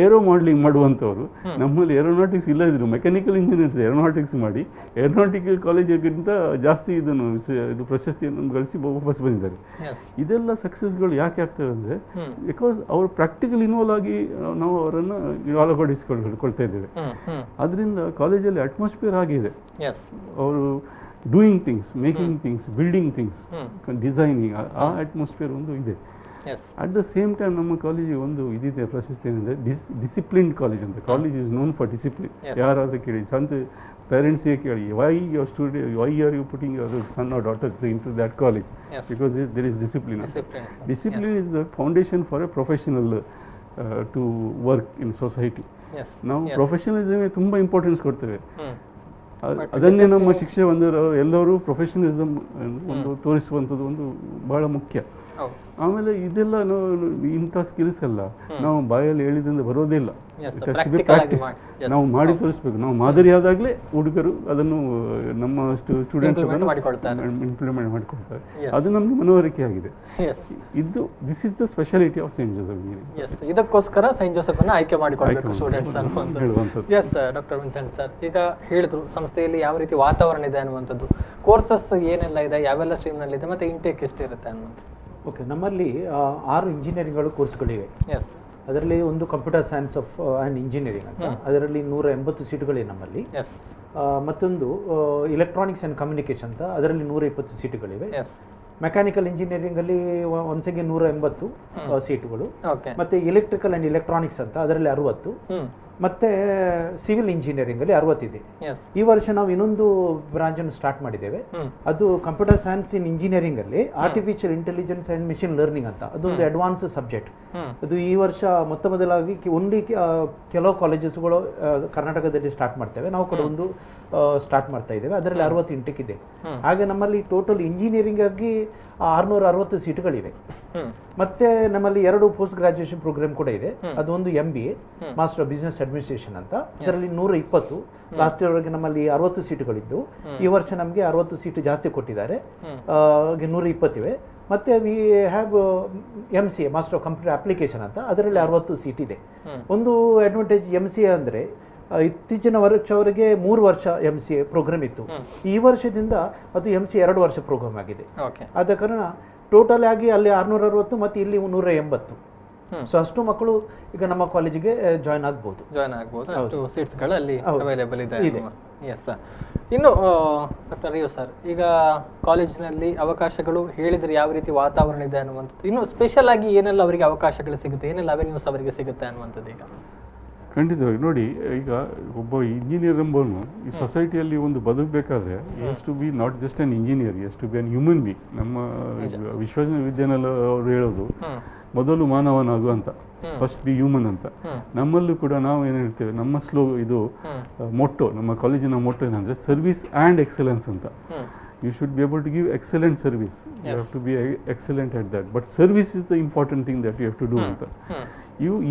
ಏರೋ ಮಾಡಲಿಂಗ್ ಮಾಡುವಂಥವ್ರು ನಮ್ಮಲ್ಲಿ ಏರೋನಾಟಿಕ್ಸ್ ಇಲ್ಲ ಇದ್ರು ಮೆಕ್ಯಾನಿಕಲ್ ಇಂಜಿನಿಯರ್ಸ್ ಏರೋನಾಟಿಕ್ಸ್ ಮಾಡಿ ಏರೋನಾಟಿಕಲ್ ಕಾಲೇಜಿಗಿಂತ ಜಾಸ್ತಿ ಇದು ಪ್ರಶಸ್ತಿಯನ್ನು ಗಳಿಸಿ ವಾಪಸ್ ಬಂದಿದ್ದಾರೆ. ಇದೆಲ್ಲ ಸಕ್ಸಸ್ಗಳು ಯಾಕೆ ಆಗ್ತವೆ ಅಂದರೆ, ಬಿಕಾಸ್ ಅವರು ಪ್ರಾಕ್ಟಿಕಲ್ ಇನ್ವಾಲ್ವ್ ಆಗಿ ನಾವು ಅವರನ್ನು ಅಳವಡಿಸಿಕೊಳ್ತಾ ಇದ್ದೇವೆ. ಅದರಿಂದ ಕಾಲೇಜಲ್ಲಿ ಅಟ್ಮಾಸ್ಫಿಯರ್ ಆಗಿದೆ. ಅವರು doing things, making things, building things, designing, ಆ ಅಟ್ಮಾಸ್ಫಿಯರ್ ಒಂದು ಇದೆ. ಅಟ್ ದ ಸೇಮ್ ಟೈಮ್ ನಮ್ಮ ಕಾಲೇಜಿಗೆ ಒಂದು ಇದಿದೆ ಪ್ರಶಸ್ತಿ ಏನಂದರೆ ಡಿಸಿಪ್ಲಿನ್ಡ್ ಕಾಲೇಜ್ ಅಂತ. College is known for discipline. ಯಾರಾದರೂ ಕೇಳಿ ಸ್ವಂತ ಪೇರೆಂಟ್ಸ್ಗೆ ಕೇಳಿ, why are you putting your son or daughter into that college? Because there is discipline. Discipline is the foundation for a professional to work in society. ನಾವು ಪ್ರೊಫೆಷನಲಿಸಮ್ಗೆ ತುಂಬ importance ಕೊಡ್ತೇವೆ. ಅದನ್ನೇ ನಮ್ಮ ಶಿಕ್ಷೆ ಎಲ್ಲರೂ ಪ್ರೊಫೆಷನಲಿಸಮ್ ಒಂದು ತೋರಿಸುವಂಥದ್ದು ಒಂದು ಬಹಳ ಮುಖ್ಯ. ಆಮೇಲೆ ಇದೆಲ್ಲ ಇಂಥ ಸ್ಕಿಲ್ಸ್ ಎಲ್ಲ ನಾವು ಬಾಯಲ್ಲಿ ಹೇಳಿದ್ರಿಂದ ಬರೋದಿಲ್ಲ. ಪ್ರಾಕ್ಟೀಸ್ ನಾವು ಮಾಡಿ ತೋರಿಸ್ಬೇಕು. ನಾವು ಮಾದರಿ ಆದಾಗಲೇ ಹುಡುಗರು ಅದನ್ನು ನಮ್ಮ ಸ್ಟೂಡೆಂಟ್ಸ್ ಇಂಪ್ಲಿಮೆಂಟ್ ಮಾಡಿಕೊಡ್ತಾರೆ. ಅದು ನಮಗೆ ಮನವರಿಕೆ ಆಗಿದೆ. This is the speciality of Saint Joseph engineering. ಇದಕ್ಕೋಸ್ಕರ ಸೈಂಟ್ ಜೋಸೆಫ್ ಅನ್ನು ಆಯ್ಕೆ ಮಾಡಿಕೊಳ್ಬೇಕು ಸ್ಟೂಡೆಂಟ್ಸ್ ಅನ್ನುವಂಥದ್ದು. ಎಸ್ ಡಾಕ್ಟರ್ ವಿನ್ಸೆಂಟ್ ಸರ್, ಈಗ ಹೇಳಿದ್ರು ಸಂಸ್ಥೆಯಲ್ಲಿ ಯಾವ ರೀತಿ ವಾತಾವರಣ ಇದೆ ಅನ್ನುವಂಥದ್ದು, ಕೋರ್ಸಸ್ ಏನೆಲ್ಲ ಇದೆ, ಯಾವೆಲ್ಲ ಸ್ಟ್ರೀಮ್ನಲ್ಲಿ ಇದೆ, ಮತ್ತು ಇಂಟೇಕ್ ಎಷ್ಟಿರುತ್ತೆ ಅನ್ನುವಂಥದ್ದು. ಓಕೆ, ನಮ್ಮಲ್ಲಿ 6 ಇಂಜಿನಿಯರಿಂಗ್ಗಳು ಕೋರ್ಸ್ಗಳಿವೆ. ಎಸ್, ಅದರಲ್ಲಿ ಒಂದು ಕಂಪ್ಯೂಟರ್ ಸೈನ್ಸ್ ಆ್ಯಂಡ್ ಇಂಜಿನಿಯರಿಂಗ್ ಅಂತ, ಅದರಲ್ಲಿ 180 ಸೀಟುಗಳಿವೆ ನಮ್ಮಲ್ಲಿ. ಎಸ್. ಮತ್ತೊಂದು ಎಲೆಕ್ಟ್ರಾನಿಕ್ಸ್ ಆ್ಯಂಡ್ ಕಮ್ಯುನಿಕೇಷನ್ ಅಂತ, ಅದರಲ್ಲಿ 120 ಸೀಟುಗಳಿವೆ. ಎಸ್. ಮೆಕ್ಯಾನಿಕಲ್ ಇಂಜಿನಿಯರಿಂಗಲ್ಲಿ ಒಂದ್ಸಗೆ 180 ಸೀಟುಗಳು. ಮತ್ತೆ ಎಲೆಕ್ಟ್ರಿಕಲ್ ಆ್ಯಂಡ್ ಎಲೆಕ್ಟ್ರಾನಿಕ್ಸ್ ಅಂತ, ಅದರಲ್ಲಿ 60. ಮತ್ತೆ ಸಿವಿಲ್ ಇಂಜಿನಿಯರಿಂಗ್ ಅಲ್ಲಿ 60 ಇದೆ. ಈ ವರ್ಷ ನಾವು ಇನ್ನೊಂದು ಬ್ರಾಂಚ್ ಅನ್ನು ಸ್ಟಾರ್ಟ್ ಮಾಡಿದ್ದೇವೆ. ಅದು ಕಂಪ್ಯೂಟರ್ ಸೈನ್ಸ್ ಇನ್ ಇಂಜಿನಿಯರಿಂಗ್ ಅಲ್ಲಿ artificial intelligence and machine learning ಅಂತ, ಅದೊಂದು ಅಡ್ವಾನ್ಸ್ ಸಬ್ಜೆಕ್ಟ್. ಅದು ಈ ವರ್ಷ ಮೊದಲಾಗಿ ಓನ್ಲಿ ಕೆಲವು ಕಾಲೇಜಸ್ಗಳು ಕರ್ನಾಟಕದಲ್ಲಿ ಸ್ಟಾರ್ಟ್ ಮಾಡ್ತೇವೆ. ನಾವು ಕೂಡ ಒಂದು ಸ್ಟಾರ್ಟ್ ಮಾಡ್ತಾ ಇದ್ದೇವೆ. ಅದರಲ್ಲಿ 60 ಇಂಟೆಕ್ ಇದೆ. ಹಾಗೆ ನಮ್ಮಲ್ಲಿ ಟೋಟಲ್ ಇಂಜಿನಿಯರಿಂಗ್ ಆಗಿ 660 ಸೀಟುಗಳಿವೆ. ಮತ್ತೆ ನಮ್ಮಲ್ಲಿ 2 ಪೋಸ್ಟ್ ಗ್ರಾಜುಯೇಷನ್ ಪ್ರೋಗ್ರಾಮ್ ಕೂಡ ಇದೆ. ಅದೊಂದು MBA master of business administration ಅಂತ, ಇದರಲ್ಲಿ 120. ಲಾಸ್ಟ್ ಇಯರ್ ವರೆಗೆ ನಮ್ಮಲ್ಲಿ 60 ಸೀಟುಗಳಿದ್ದು, ಈ ವರ್ಷ ನಮಗೆ 60 ಸೀಟು ಜಾಸ್ತಿ ಕೊಟ್ಟಿದ್ದಾರೆ, 120 ಇವೆ. ಮತ್ತೆ we have MCA master of computer application ಅಂತ, ಅದರಲ್ಲಿ 60 ಸೀಟ್ ಇದೆ. ಒಂದು ಅಡ್ವಾಂಟೇಜ್ MCA ಅಂದರೆ, ಇತ್ತೀಚಿನ ವರ್ಷವರೆಗೆ 3 ವರ್ಷ MCA ಪ್ರೋಗ್ರಾಮ್ ಇತ್ತು. ಈ ವರ್ಷದಿಂದ ಅದು MCA 2 ವರ್ಷ ಪ್ರೋಗ್ರಾಮ್ ಆಗಿದೆ. ಆದ ಕಾರಣ ಟೋಟಲ್ ಆಗಿ ಅಲ್ಲಿ 660 ಮತ್ತು ಇಲ್ಲಿ 180. ಸೊ ಅಷ್ಟು ಮಕ್ಕಳು ಈಗ ನಮ್ಮ ಕಾಲೇಜಿಗೆ ಜಾಯ್ನ್ ಆಗ್ಬೋದು. ಅಷ್ಟು ಸೀಟ್ಸ್ಗಳು ಅಲ್ಲಿ ಅವೈಲೇಬಲ್ ಇದೆ. ಎಸ್. ಇನ್ನು ಡಾಕ್ಟರ್ ರಿಯೋ ಸರ್, ಈಗ ಕಾಲೇಜಿನಲ್ಲಿ ಅವಕಾಶಗಳು ಹೇಳಿದ್ರೆ ಯಾವ ರೀತಿ ವಾತಾವರಣ ಇದೆ ಅನ್ನುವಂಥದ್ದು, ಇನ್ನು ಸ್ಪೆಷಲ್ ಆಗಿ ಏನೆಲ್ಲ ಅವರಿಗೆ ಅವಕಾಶಗಳು ಸಿಗುತ್ತೆ, ಏನೆಲ್ಲ ಅವೆನ್ಯೂಸ್ ಅವರಿಗೆ ಸಿಗುತ್ತೆ ಅನ್ನುವಂಥದ್ದು? ಈಗ ಖಂಡಿತವಾಗಿ ನೋಡಿ, ಈಗ ಒಬ್ಬ ಇಂಜಿನಿಯರ್ ಎಂಬವನು ಈ ಸೊಸೈಟಿಯಲ್ಲಿ ಒಂದು ಬದುಕಬೇಕಾದ್ರೆ has to be not just an engineer, has to be an human be. ನಮ್ಮ ವಿಶ್ವವಿದ್ಯಾನಿಲಯ ಅವರು ಹೇಳೋದು ಮೊದಲು ಮಾನವನಾಗು ಅಂತ, ಫಸ್ಟ್ ಬಿ ಹ್ಯೂಮನ್ ಅಂತ. ನಮ್ಮಲ್ಲೂ ಕೂಡ ನಾವು ಏನು ಹೇಳ್ತೇವೆ, ನಮ್ಮ ಇದು ಮೊಟ್ಟೋ, ನಮ್ಮ ಕಾಲೇಜಿನ ಮೊಟ್ಟೋ ಏನಂದರೆ ಸರ್ವಿಸ್ ಆ್ಯಂಡ್ ಎಕ್ಸಲೆನ್ಸ್ ಅಂತ. You should be able to give excellent service. You have to be excellent at that. But service is the important thing that you have to do ಅಂತ.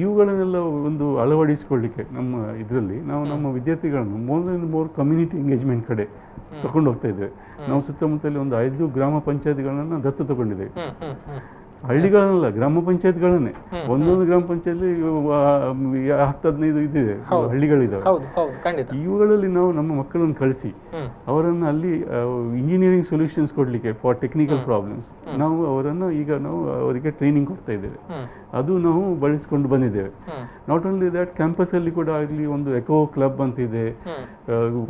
ಇವುಗಳನ್ನೆಲ್ಲ ಒಂದು ಅಳವಡಿಸಿಕೊಳ್ಳಿಕ್ಕೆ ನಮ್ಮ ಇದರಲ್ಲಿ ನಾವು ನಮ್ಮ ವಿದ್ಯಾರ್ಥಿಗಳನ್ನು ಮೋರ್ ಕಮ್ಯುನಿಟಿ ಎಂಗೇಜ್ಮೆಂಟ್ ಕಡೆ ತಗೊಂಡು ಹೋಗ್ತಾ ಇದ್ದೇವೆ. ನಾವು ಸುತ್ತಮುತ್ತಲಿ ಒಂದು 5 ಗ್ರಾಮ ಪಂಚಾಯತ್ಗಳನ್ನು ದತ್ತು ತಗೊಂಡಿದ್ದೇವೆ. ಹಳ್ಳಿಗಳಲ್ಲ, ಗ್ರಾಮ ಪಂಚಾಯತ್ಗಳನ್ನೇ. ಒಂದೊಂದು ಗ್ರಾಮ ಪಂಚಾಯತ್ 10-15 ಇದಿದೆ, ಹಳ್ಳಿಗಳಿದಾವೆ. ಇವುಗಳಲ್ಲಿ ನಾವು ನಮ್ಮ ಮಕ್ಕಳನ್ನು ಕಳಿಸಿ ಅವರನ್ನು ಅಲ್ಲಿ ಇಂಜಿನಿಯರಿಂಗ್ ಸೊಲ್ಯೂಷನ್ಸ್ ಕೊಡಲಿಕ್ಕೆ ಫಾರ್ ಟೆಕ್ನಿಕಲ್ ಪ್ರಾಬ್ಲಮ್ಸ್ ನಾವು ಅವರನ್ನು ಈಗ ನಾವು ಅವರಿಗೆ ಟ್ರೈನಿಂಗ್ ಕೊಡ್ತಾ ಇದ್ದೇವೆ. ಅದು ನಾವು ಬಳಸಿಕೊಂಡು ಬಂದಿದ್ದೇವೆ. ನಾಟ್ ಓನ್ಲಿ ದ್ಯಾಟ್, ಕ್ಯಾಂಪಸಲ್ಲಿ ಕೂಡ ಆಗಲಿ ಒಂದು ಎಕೋ ಕ್ಲಬ್ ಅಂತ ಇದೆ,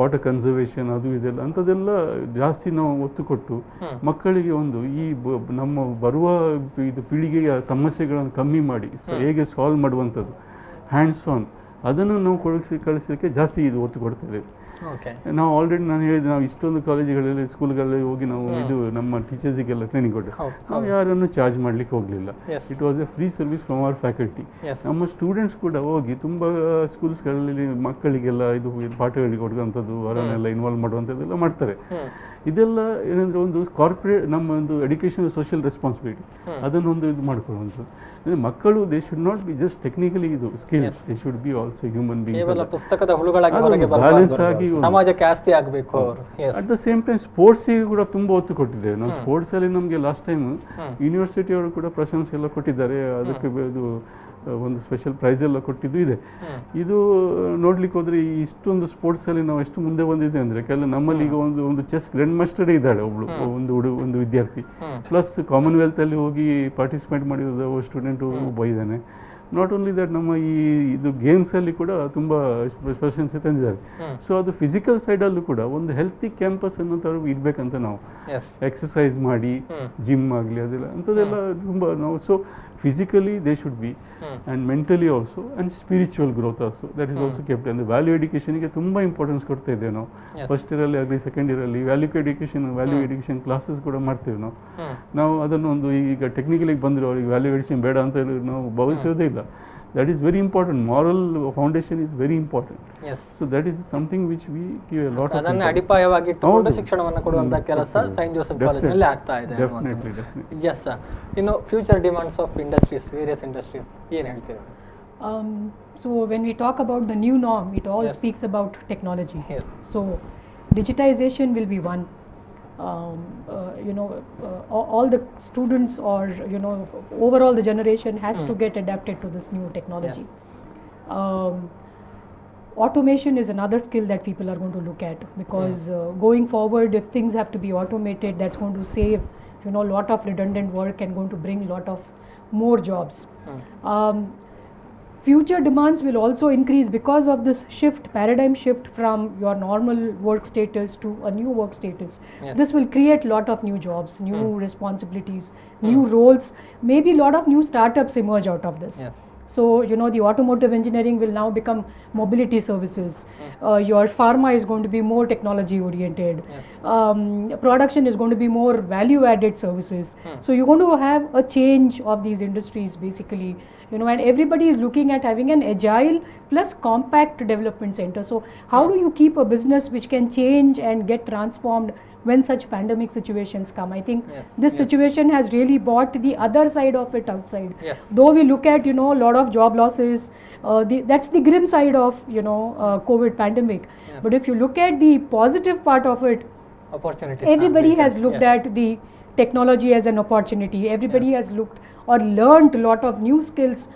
ವಾಟರ್ ಕನ್ಸರ್ವೇಷನ್ ಅದು ಇದೆಲ್ಲ ಅಂಥದ್ದೆಲ್ಲ ಜಾಸ್ತಿ ನಾವು ಒತ್ತು ಕೊಟ್ಟು ಮಕ್ಕಳಿಗೆ ಒಂದು ಈ ನಮ್ಮ ಬರುವ ಇದು ಪೀಳಿಗೆಯ ಸಮಸ್ಯೆಗಳನ್ನು ಕಮ್ಮಿ ಮಾಡಿ ಹೇಗೆ ಸಾಲ್ವ್ ಮಾಡುವಂಥದ್ದು ಹ್ಯಾಂಡ್ಸ್ ಆನ್ ಅದನ್ನು ನಾವು ಕಳಿಸಲಿಕ್ಕೆ ಜಾಸ್ತಿ ಇದು ಒತ್ತು ಕೊಡ್ತೇವೆ. ನಾವು ಆಲ್ರೆಡಿ ನಾನು ಹೇಳಿದೆ, ನಾವು ಇಷ್ಟೊಂದು ಕಾಲೇಜುಗಳಲ್ಲಿ ಸ್ಕೂಲ್ಗಳಲ್ಲಿ ಹೋಗಿ ನಾವು ಇದು ನಮ್ಮ ಟೀಚರ್ಸಿಗೆಲ್ಲ ಟ್ರೈನಿಂಗ್ ಕೊಟ್ಟೆ. ನಾವು ಯಾರನ್ನು ಚಾರ್ಜ್ ಮಾಡಲಿಕ್ಕೆ ಹೋಗಲಿಲ್ಲ. It was A free service from our faculty. ನಮ್ಮ ಸ್ಟೂಡೆಂಟ್ಸ್ ಕೂಡ ಹೋಗಿ ತುಂಬ ಸ್ಕೂಲ್ಸ್ಗಳಲ್ಲಿ ಮಕ್ಕಳಿಗೆಲ್ಲ ಇದು ಪಾಠಗಳಿಗೆ ಕೊಡುವಂಥದ್ದು, ಅವರನ್ನೆಲ್ಲ ಇನ್ವಾಲ್ವ್ ಮಾಡುವಂಥದ್ದೆಲ್ಲ ಮಾಡ್ತಾರೆ. ಇದೆಲ್ಲ ಏನಂದರೆ ಒಂದು ಕಾರ್ಪೊರೇಟ್ ನಮ್ಮ ಒಂದು ಎಡ್ಯುಕೇಷನ್ ಸೋಷಿಯಲ್ ರೆಸ್ಪಾನ್ಸಿಬಿಲಿಟಿ ಅದನ್ನೊಂದು ಇದು ಮಾಡ್ಕೊಳ್ಳುವಂಥದ್ದು. ಮಕ್ಕಳು they should not be just technically ಇದು skills, they should be also human beings. ಪುಸ್ತಕದ ಹುಳುಗಳಾಗಿ ಹೊರಗೆ ಬ್ಯಾಲೆನ್ಸ್ ಆಗಿ ಸಮಾಜಕ್ಕೆ ಆಸ್ತಿ ಆಗಬೇಕು. ಅಟ್ ದ ಸೇಮ್ ಟೈಮ್ ಸ್ಪೋರ್ಟ್ಸಿಗೆ ಕೂಡ ತುಂಬ ಒತ್ತು ಕೊಟ್ಟಿದ್ದೇವೆ ನಾವು. ಸ್ಪೋರ್ಟ್ಸಲ್ಲಿ ನಮಗೆ ಲಾಸ್ಟ್ ಟೈಮ್ ಯೂನಿವರ್ಸಿಟಿಯವರು ಕೂಡ ಪ್ರಶಂಸೆ ಎಲ್ಲ ಕೊಟ್ಟಿದ್ದಾರೆ. ಅದಕ್ಕೆ ಇದು ಒಂದು ಸ್ಪೆಷಲ್ ಪ್ರೈಸ್ ಎಲ್ಲ ಕೊಟ್ಟಿದ್ದು ಇದೆ. ಇದು ನೋಡ್ಲಿಕ್ಕೆ ಹೋದ್ರೆ ಇಷ್ಟೊಂದು ಸ್ಪೋರ್ಟ್ಸಲ್ಲಿ ನಾವು ಎಷ್ಟು ಮುಂದೆ ಬಂದಿದೆ ಅಂದರೆ, ನಮ್ಮಲ್ಲಿ ಈಗ ಒಂದು ಚೆಸ್ ಗ್ರ್ಯಾಂಡ್ ಮಾಸ್ಟರ್ ಇದ್ದಾಳೆ ಒಬ್ಳು, ಒಂದು ವಿದ್ಯಾರ್ಥಿ. ಪ್ಲಸ್ ಕಾಮನ್ವೆಲ್ತಲ್ಲಿ ಹೋಗಿ ಪಾರ್ಟಿಸಿಪೇಟ್ ಮಾಡಿರೋದು ಸ್ಟೂಡೆಂಟು ಒಬ್ಬ ಇದ್ದಾನೆ. ನಾಟ್ ಓನ್ಲಿ ದಟ್, ನಮ್ಮ ಇದು ಗೇಮ್ಸಲ್ಲಿ ಕೂಡ ತುಂಬ ಪ್ರಶಂಸೆ ತಂದಿದ್ದಾರೆ. ಸೊ ಅದು ಫಿಸಿಕಲ್ ಸೈಡಲ್ಲೂ ಕೂಡ ಒಂದು ಹೆಲ್ತಿ ಕ್ಯಾಂಪಸ್ ಅನ್ನೋಂಥವ್ರು ಇರಬೇಕಂತ ನಾವು ಎಕ್ಸಸೈಸ್ ಮಾಡಿ ಜಿಮ್ ಆಗಲಿ ಅದೆಲ್ಲ ಅಂಥದ್ದೆಲ್ಲ ತುಂಬ ನಾವು. So physically they should be and mentally also and spiritual growth also that is also kept. And the value education ಗೆ ತುಂಬಾ ಇಂಪಾರ್ಟೆನ್ಸ್ ಕೊಡ್ತಾ ಇದ್ದೇವೆ ನಾವು. ಫಸ್ಟ್ ಇಯರ್ ಅಲ್ಲಿ ಆಗಲಿ ಸೆಕೆಂಡ್ ಇಯರ್ ಅಲ್ಲಿ ವ್ಯಾಲ್ಯೂ ಎಡ್ಯುಕೇಷನ್ ಕ್ಲಾಸಸ್ ಕೂಡ ಮಾಡ್ತೇವೆ ನಾವು ಅದನ್ನು ಒಂದು ಈಗ ಟೆಕ್ನಿಕಲಿ ಬಂದ್ರು ಅವರಿಗೆ ವ್ಯಾಲ್ಯೂ ಎಡ್ಯುಕೇಷನ್ ಬೇಡ ಅಂತ ಹೇಳಿ ನಾವು ಭಾವಿಸೋದೇ ಇಲ್ಲ. That is very important. Moral foundation is very important. Yes. So that is something which we give a lot of. ಅದನ್ನ ಅಡಿಪಾಯವಾಗಿ ಇಟ್ಟುಕೊಂಡು ಶಿಕ್ಷಣವನ್ನು ಕೊಡುವಂತ ಕೆಲಸ ಸೈಂಟ್ ಜೋಸೆಫ್ ಕಾಲೇಜಿನಲ್ಲಿ ಆಗ್ತಾ ಇದೆ. Definitely. Yes sir. ಇನ್ನು future demands of industries, various industries ಏನು ಹೇಳ್ತೀರಾ? So when we talk about the new norm, it all speaks about technology. Yes. So digitization will be one. All the students or overall the generation has to get adapted to this new technology. Automation is another skill that people are going to look at, because going forward, if things have to be automated, that's going to save a lot of redundant work and going to bring a lot of more jobs. Future demands will also increase because of this paradigm shift from your normal work status to a new work status. This will create a lot of new jobs, new responsibilities, new roles. Maybe a lot of new startups emerge out of this. So, the automotive engineering will now become mobility services. Your pharma is going to be more technology oriented. Production is going to be more value added services. So, you're going to have a change of these industries basically. And everybody is looking at having an agile plus compact development center. So, how do you keep a business which can change and get transformed when such pandemic situations come? I think this situation has really brought the other side of it outside. Though we look at, a lot of job losses, that's the grim side of, COVID pandemic. But if you look at the positive part of it, opportunities. Everybody has looked at the technology as an opportunity. Everybody has looked or learned a lot of new skills,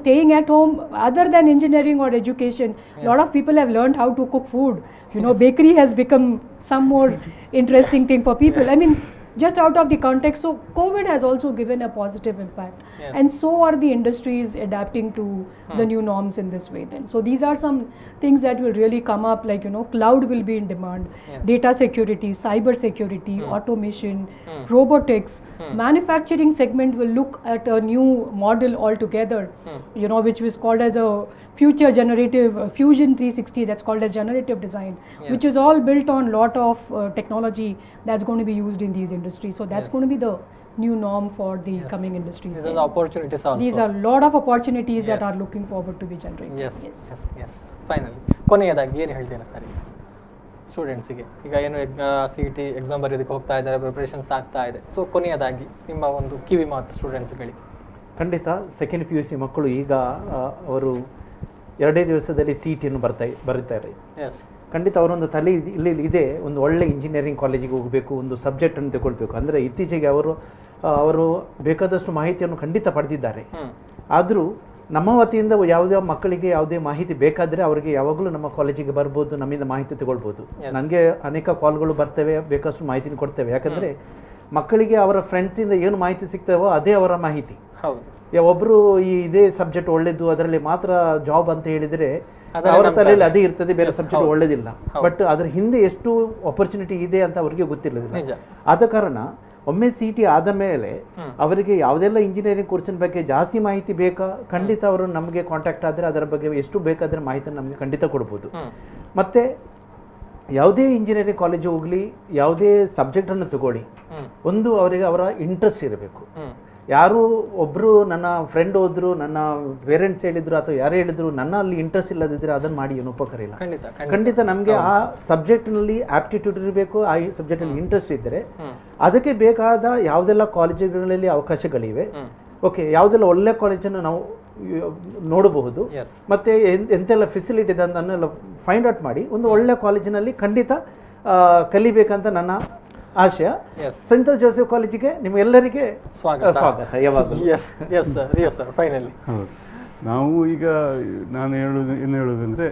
staying at home. Other than engineering or education, a lot of people have learned how to cook food. Bakery has become some more interesting thing for people. I mean, just out of the context. So COVID has also given a positive impact, and so are the industries adapting to the new norms in this way then. So these are some things that will really come up, like cloud will be in demand, data security, cyber security, automation, robotics. Manufacturing segment will look at a new model altogether, which was called as a future generative Fusion 360 that's called as generative design, which is all built on lot of technology that's going to be used in these industries. So that's going to be the new norm for the coming industries. These are the opportunities also. These are a lot of opportunities that are looking forward to be generated. Yes. Finally ಕೊನೆಯದಾಗಿ ಏನು ಹೇಳ್ತೇನೆ sir ಈಗ ಸ್ಟೂಡೆಂಟ್ಸಿಗೆ, ಈಗ ಏನು CET exam ಬರೆಯೋದಕ್ಕೆ ಹೋಗ್ತಾ ಇದ್ದಾರೆ, preparations ಆಗ್ತಾ ಇದೆ, ಸೊ ಕೊನೆಯದಾಗಿ ನಿಮ್ಮ ಒಂದು ಕಿವಿ ಮಾತು ಸ್ಟೂಡೆಂಟ್ಸ್ಗಳಿಗೆ. ಖಂಡಿತ ಸೆಕೆಂಡ್ PUC ಮಕ್ಕಳು ಈಗ ಅವರು 2 ದಿವಸದಲ್ಲಿ CET ಬರೀತಾರೆ. ಖಂಡಿತ ಅವರೊಂದು ತಲೆ ಇಲ್ಲಿ ಇದೆ, ಒಂದು ಒಳ್ಳೆ ಇಂಜಿನಿಯರಿಂಗ್ ಕಾಲೇಜಿಗೆ ಹೋಗಬೇಕು, ಒಂದು ಸಬ್ಜೆಕ್ಟನ್ನು ತಗೊಳ್ಬೇಕು. ಅಂದರೆ ಇತ್ತೀಚೆಗೆ ಅವರು ಬೇಕಾದಷ್ಟು ಮಾಹಿತಿಯನ್ನು ಖಂಡಿತ ಪಡೆದಿದ್ದಾರೆ. ಆದರೂ ನಮ್ಮ ವತಿಯಿಂದ ಯಾವುದೇ ಮಕ್ಕಳಿಗೆ ಯಾವುದೇ ಮಾಹಿತಿ ಬೇಕಾದರೆ ಅವರಿಗೆ ಯಾವಾಗಲೂ ನಮ್ಮ ಕಾಲೇಜಿಗೆ ಬರ್ಬೋದು, ನಮ್ಮಿಂದ ಮಾಹಿತಿ ತಗೊಳ್ಬೋದು. ನನಗೆ ಅನೇಕ ಕಾಲ್ಗಳು ಬರ್ತವೆ, ಬೇಕಷ್ಟು ಮಾಹಿತಿನ ಕೊಡ್ತೇವೆ. ಯಾಕಂದರೆ ಮಕ್ಕಳಿಗೆ ಅವರ ಫ್ರೆಂಡ್ಸಿಂದ ಏನು ಮಾಹಿತಿ ಸಿಗ್ತವೋ ಅದೇ ಅವರ ಮಾಹಿತಿ. ಒಬ್ಬರು ಇದೇ ಸಬ್ಜೆಕ್ಟ್ ಒಳ್ಳೆಯದು ಅದರಲ್ಲಿ ಮಾತ್ರ ಜಾಬ್ ಅಂತ ಹೇಳಿದರೆ ಅವರ ತಲೆಯಲ್ಲಿ ಅದೇ ಇರ್ತದೆ, ಬೇರೆ ಸಬ್ಜೆಕ್ಟ್ ಒಳ್ಳೆದಿಲ್ಲ. ಬಟ್ ಅದರ ಹಿಂದೆ ಎಷ್ಟು ಆಪರ್ಚುನಿಟಿ ಇದೆ ಅಂತ ಅವರಿಗೆ ಗೊತ್ತಿರಲಿಲ್ಲ. ಆದ ಕಾರಣ ಒಮ್ಮೆ CET ಆದ ಮೇಲೆ ಅವರಿಗೆ ಯಾವುದೆಲ್ಲ ಇಂಜಿನಿಯರಿಂಗ್ ಕೋರ್ಸಿನ ಬಗ್ಗೆ ಜಾಸ್ತಿ ಮಾಹಿತಿ ಬೇಕಾ, ಖಂಡಿತ ಅವರು ನಮಗೆ ಕಾಂಟ್ಯಾಕ್ಟ್ ಆದರೆ ಅದರ ಬಗ್ಗೆ ಎಷ್ಟು ಬೇಕಾದರೆ ಮಾಹಿತಿ ನಮಗೆ ಖಂಡಿತ ಕೊಡ್ಬೋದು. ಮತ್ತು ಯಾವುದೇ ಇಂಜಿನಿಯರಿಂಗ್ ಕಾಲೇಜು ಹೋಗಲಿ, ಯಾವುದೇ ಸಬ್ಜೆಕ್ಟನ್ನು ತಗೊಳ್ಳಿ, ಒಂದು ಅವರಿಗೆ ಅವರ ಇಂಟ್ರೆಸ್ಟ್ ಇರಬೇಕು. ಯಾರು ಒಬ್ಬರು ನನ್ನ ಫ್ರೆಂಡ್ ಹೋದ್ರು, ನನ್ನ ಪೇರೆಂಟ್ಸ್ ಹೇಳಿದ್ರು ಅಥವಾ ಯಾರು ಹೇಳಿದ್ರು, ನನ್ನ ಅಲ್ಲಿ ಇಂಟ್ರೆಸ್ಟ್ ಇಲ್ಲದಿದ್ದರೆ ಅದನ್ನು ಮಾಡಿ ಏನು ಉಪಕಾರ ಇಲ್ಲ. ಖಂಡಿತ ನಮಗೆ ಆ ಸಬ್ಜೆಕ್ಟ್ನಲ್ಲಿ ಆಪ್ಟಿಟ್ಯೂಡ್ ಇರಬೇಕು, ಆ ಸಬ್ಜೆಕ್ಟಲ್ಲಿ ಇಂಟ್ರೆಸ್ಟ್ ಇದ್ದರೆ ಅದಕ್ಕೆ ಬೇಕಾದ ಯಾವುದೆಲ್ಲ ಕಾಲೇಜುಗಳಲ್ಲಿ ಅವಕಾಶಗಳಿವೆ, ಓಕೆ, ಯಾವುದೆಲ್ಲ ಒಳ್ಳೆ ಕಾಲೇಜನ್ನು ನಾವು ನೋಡಬಹುದು, ಮತ್ತು ಎಂತೆಲ್ಲ ಫೆಸಿಲಿಟಿ ಇದೆ ಅದನ್ನೆಲ್ಲ ಫೈಂಡ್ ಔಟ್ ಮಾಡಿ ಒಂದು ಒಳ್ಳೆ ಕಾಲೇಜಿನಲ್ಲಿ ಖಂಡಿತ ಕಲಿಬೇಕಂತ ನನ್ನ ಆಶಯ. ಸೆಂಟ್ ಜೋಸೆಫ್ ಕಾಲೇಜಿಗೆ ನಿಮ್ಮೆಲ್ಲರಿಗೆ ಸ್ವಾಗತ ಯಾವಾಗಲೂ. ಫೈನಲಿ ನಾವು ಈಗ ನಾನು ಏನು ಹೇಳೋದಂದರೆ,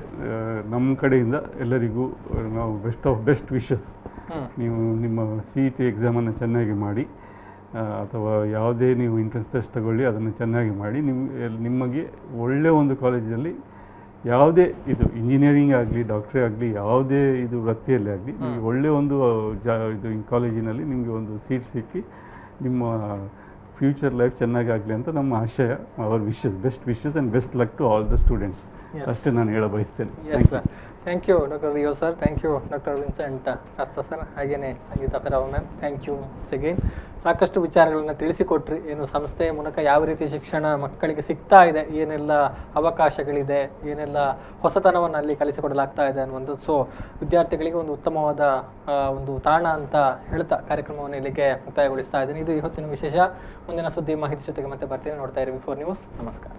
ನಮ್ಮ ಕಡೆಯಿಂದ ಎಲ್ಲರಿಗೂ ನಾವು ಬೆಸ್ಟ್ ವಿಶಸ್. ನೀವು ನಿಮ್ಮ CET ಎಕ್ಸಾಮನ್ನು ಚೆನ್ನಾಗಿ ಮಾಡಿ, ಅಥವಾ ಯಾವುದೇ ನೀವು ಎಂಟ್ರೆನ್ಸ್ ಟೆಸ್ಟ್ ತಗೊಳ್ಳಿ, ಅದನ್ನು ಚೆನ್ನಾಗಿ ಮಾಡಿ. ನಿಮಗೆ ಒಳ್ಳೆಯ ಒಂದು ಕಾಲೇಜಲ್ಲಿ ಯಾವುದೇ ಇದು ಇಂಜಿನಿಯರಿಂಗ್ ಆಗಲಿ, ಡಾಕ್ಟ್ರೇ ಆಗಲಿ, ಯಾವುದೇ ಇದು ವೃತ್ತಿಯಲ್ಲಿ ಆಗಲಿ, ನಿಮಗೆ ಒಳ್ಳೆಯ ಒಂದು ಇದು ಕಾಲೇಜಿನಲ್ಲಿ ನಿಮಗೆ ಒಂದು ಸೀಟ್ ಸಿಕ್ಕಿ ನಿಮ್ಮ ಫ್ಯೂಚರ್ ಲೈಫ್ ಚೆನ್ನಾಗಿ ಆಗಲಿ ಅಂತ ನಮ್ಮ ಆಶಯ. Our wishes, best wishes and best luck to all the students. ಅಷ್ಟೇ ನಾನು ಹೇಳ ಬಯಸ್ತೇನೆ. Thank you doctor Rio sir, thank you doctor Vincent Rasta sir, ಹಾಗೆಯೇ Sangeeta Ferrao ma'am, thank you again. ಸಾಕಷ್ಟು ವಿಚಾರಗಳನ್ನು ತಿಳಿಸಿಕೊಟ್ರಿ, ಏನು ಸಂಸ್ಥೆಯ ಮೂಲಕ ಯಾವ ರೀತಿ ಶಿಕ್ಷಣ ಮಕ್ಕಳಿಗೆ ಸಿಗ್ತಾ ಇದೆ, ಏನೆಲ್ಲ ಅವಕಾಶಗಳಿದೆ, ಏನೆಲ್ಲ ಹೊಸತನವನ್ನು ಅಲ್ಲಿ ಕಲಿಸಿಕೊಡಲಾಗ್ತಾ ಇದೆ ಅನ್ನುವಂಥದ್ದು. ಸೊ ವಿದ್ಯಾರ್ಥಿಗಳಿಗೆ ಒಂದು ಉತ್ತಮವಾದ ಒಂದು ತಾಣ ಅಂತ ಹೇಳ್ತಾ ಕಾರ್ಯಕ್ರಮವನ್ನು ಇಲ್ಲಿಗೆ ಮುಕ್ತಾಯಗೊಳಿಸ್ತಾ ಇದ್ದೀನಿ. ಇದು ಇವತ್ತಿನ ವಿಶೇಷ. ಮುಂದಿನ ಸುದ್ದಿ ಮಾಹಿತಿ ಜೊತೆಗೆ ಮತ್ತೆ ಬರ್ತೀನಿ. ನೋಡ್ತಾ ಇರಿ V4 ನ್ಯೂಸ್. ನಮಸ್ಕಾರ.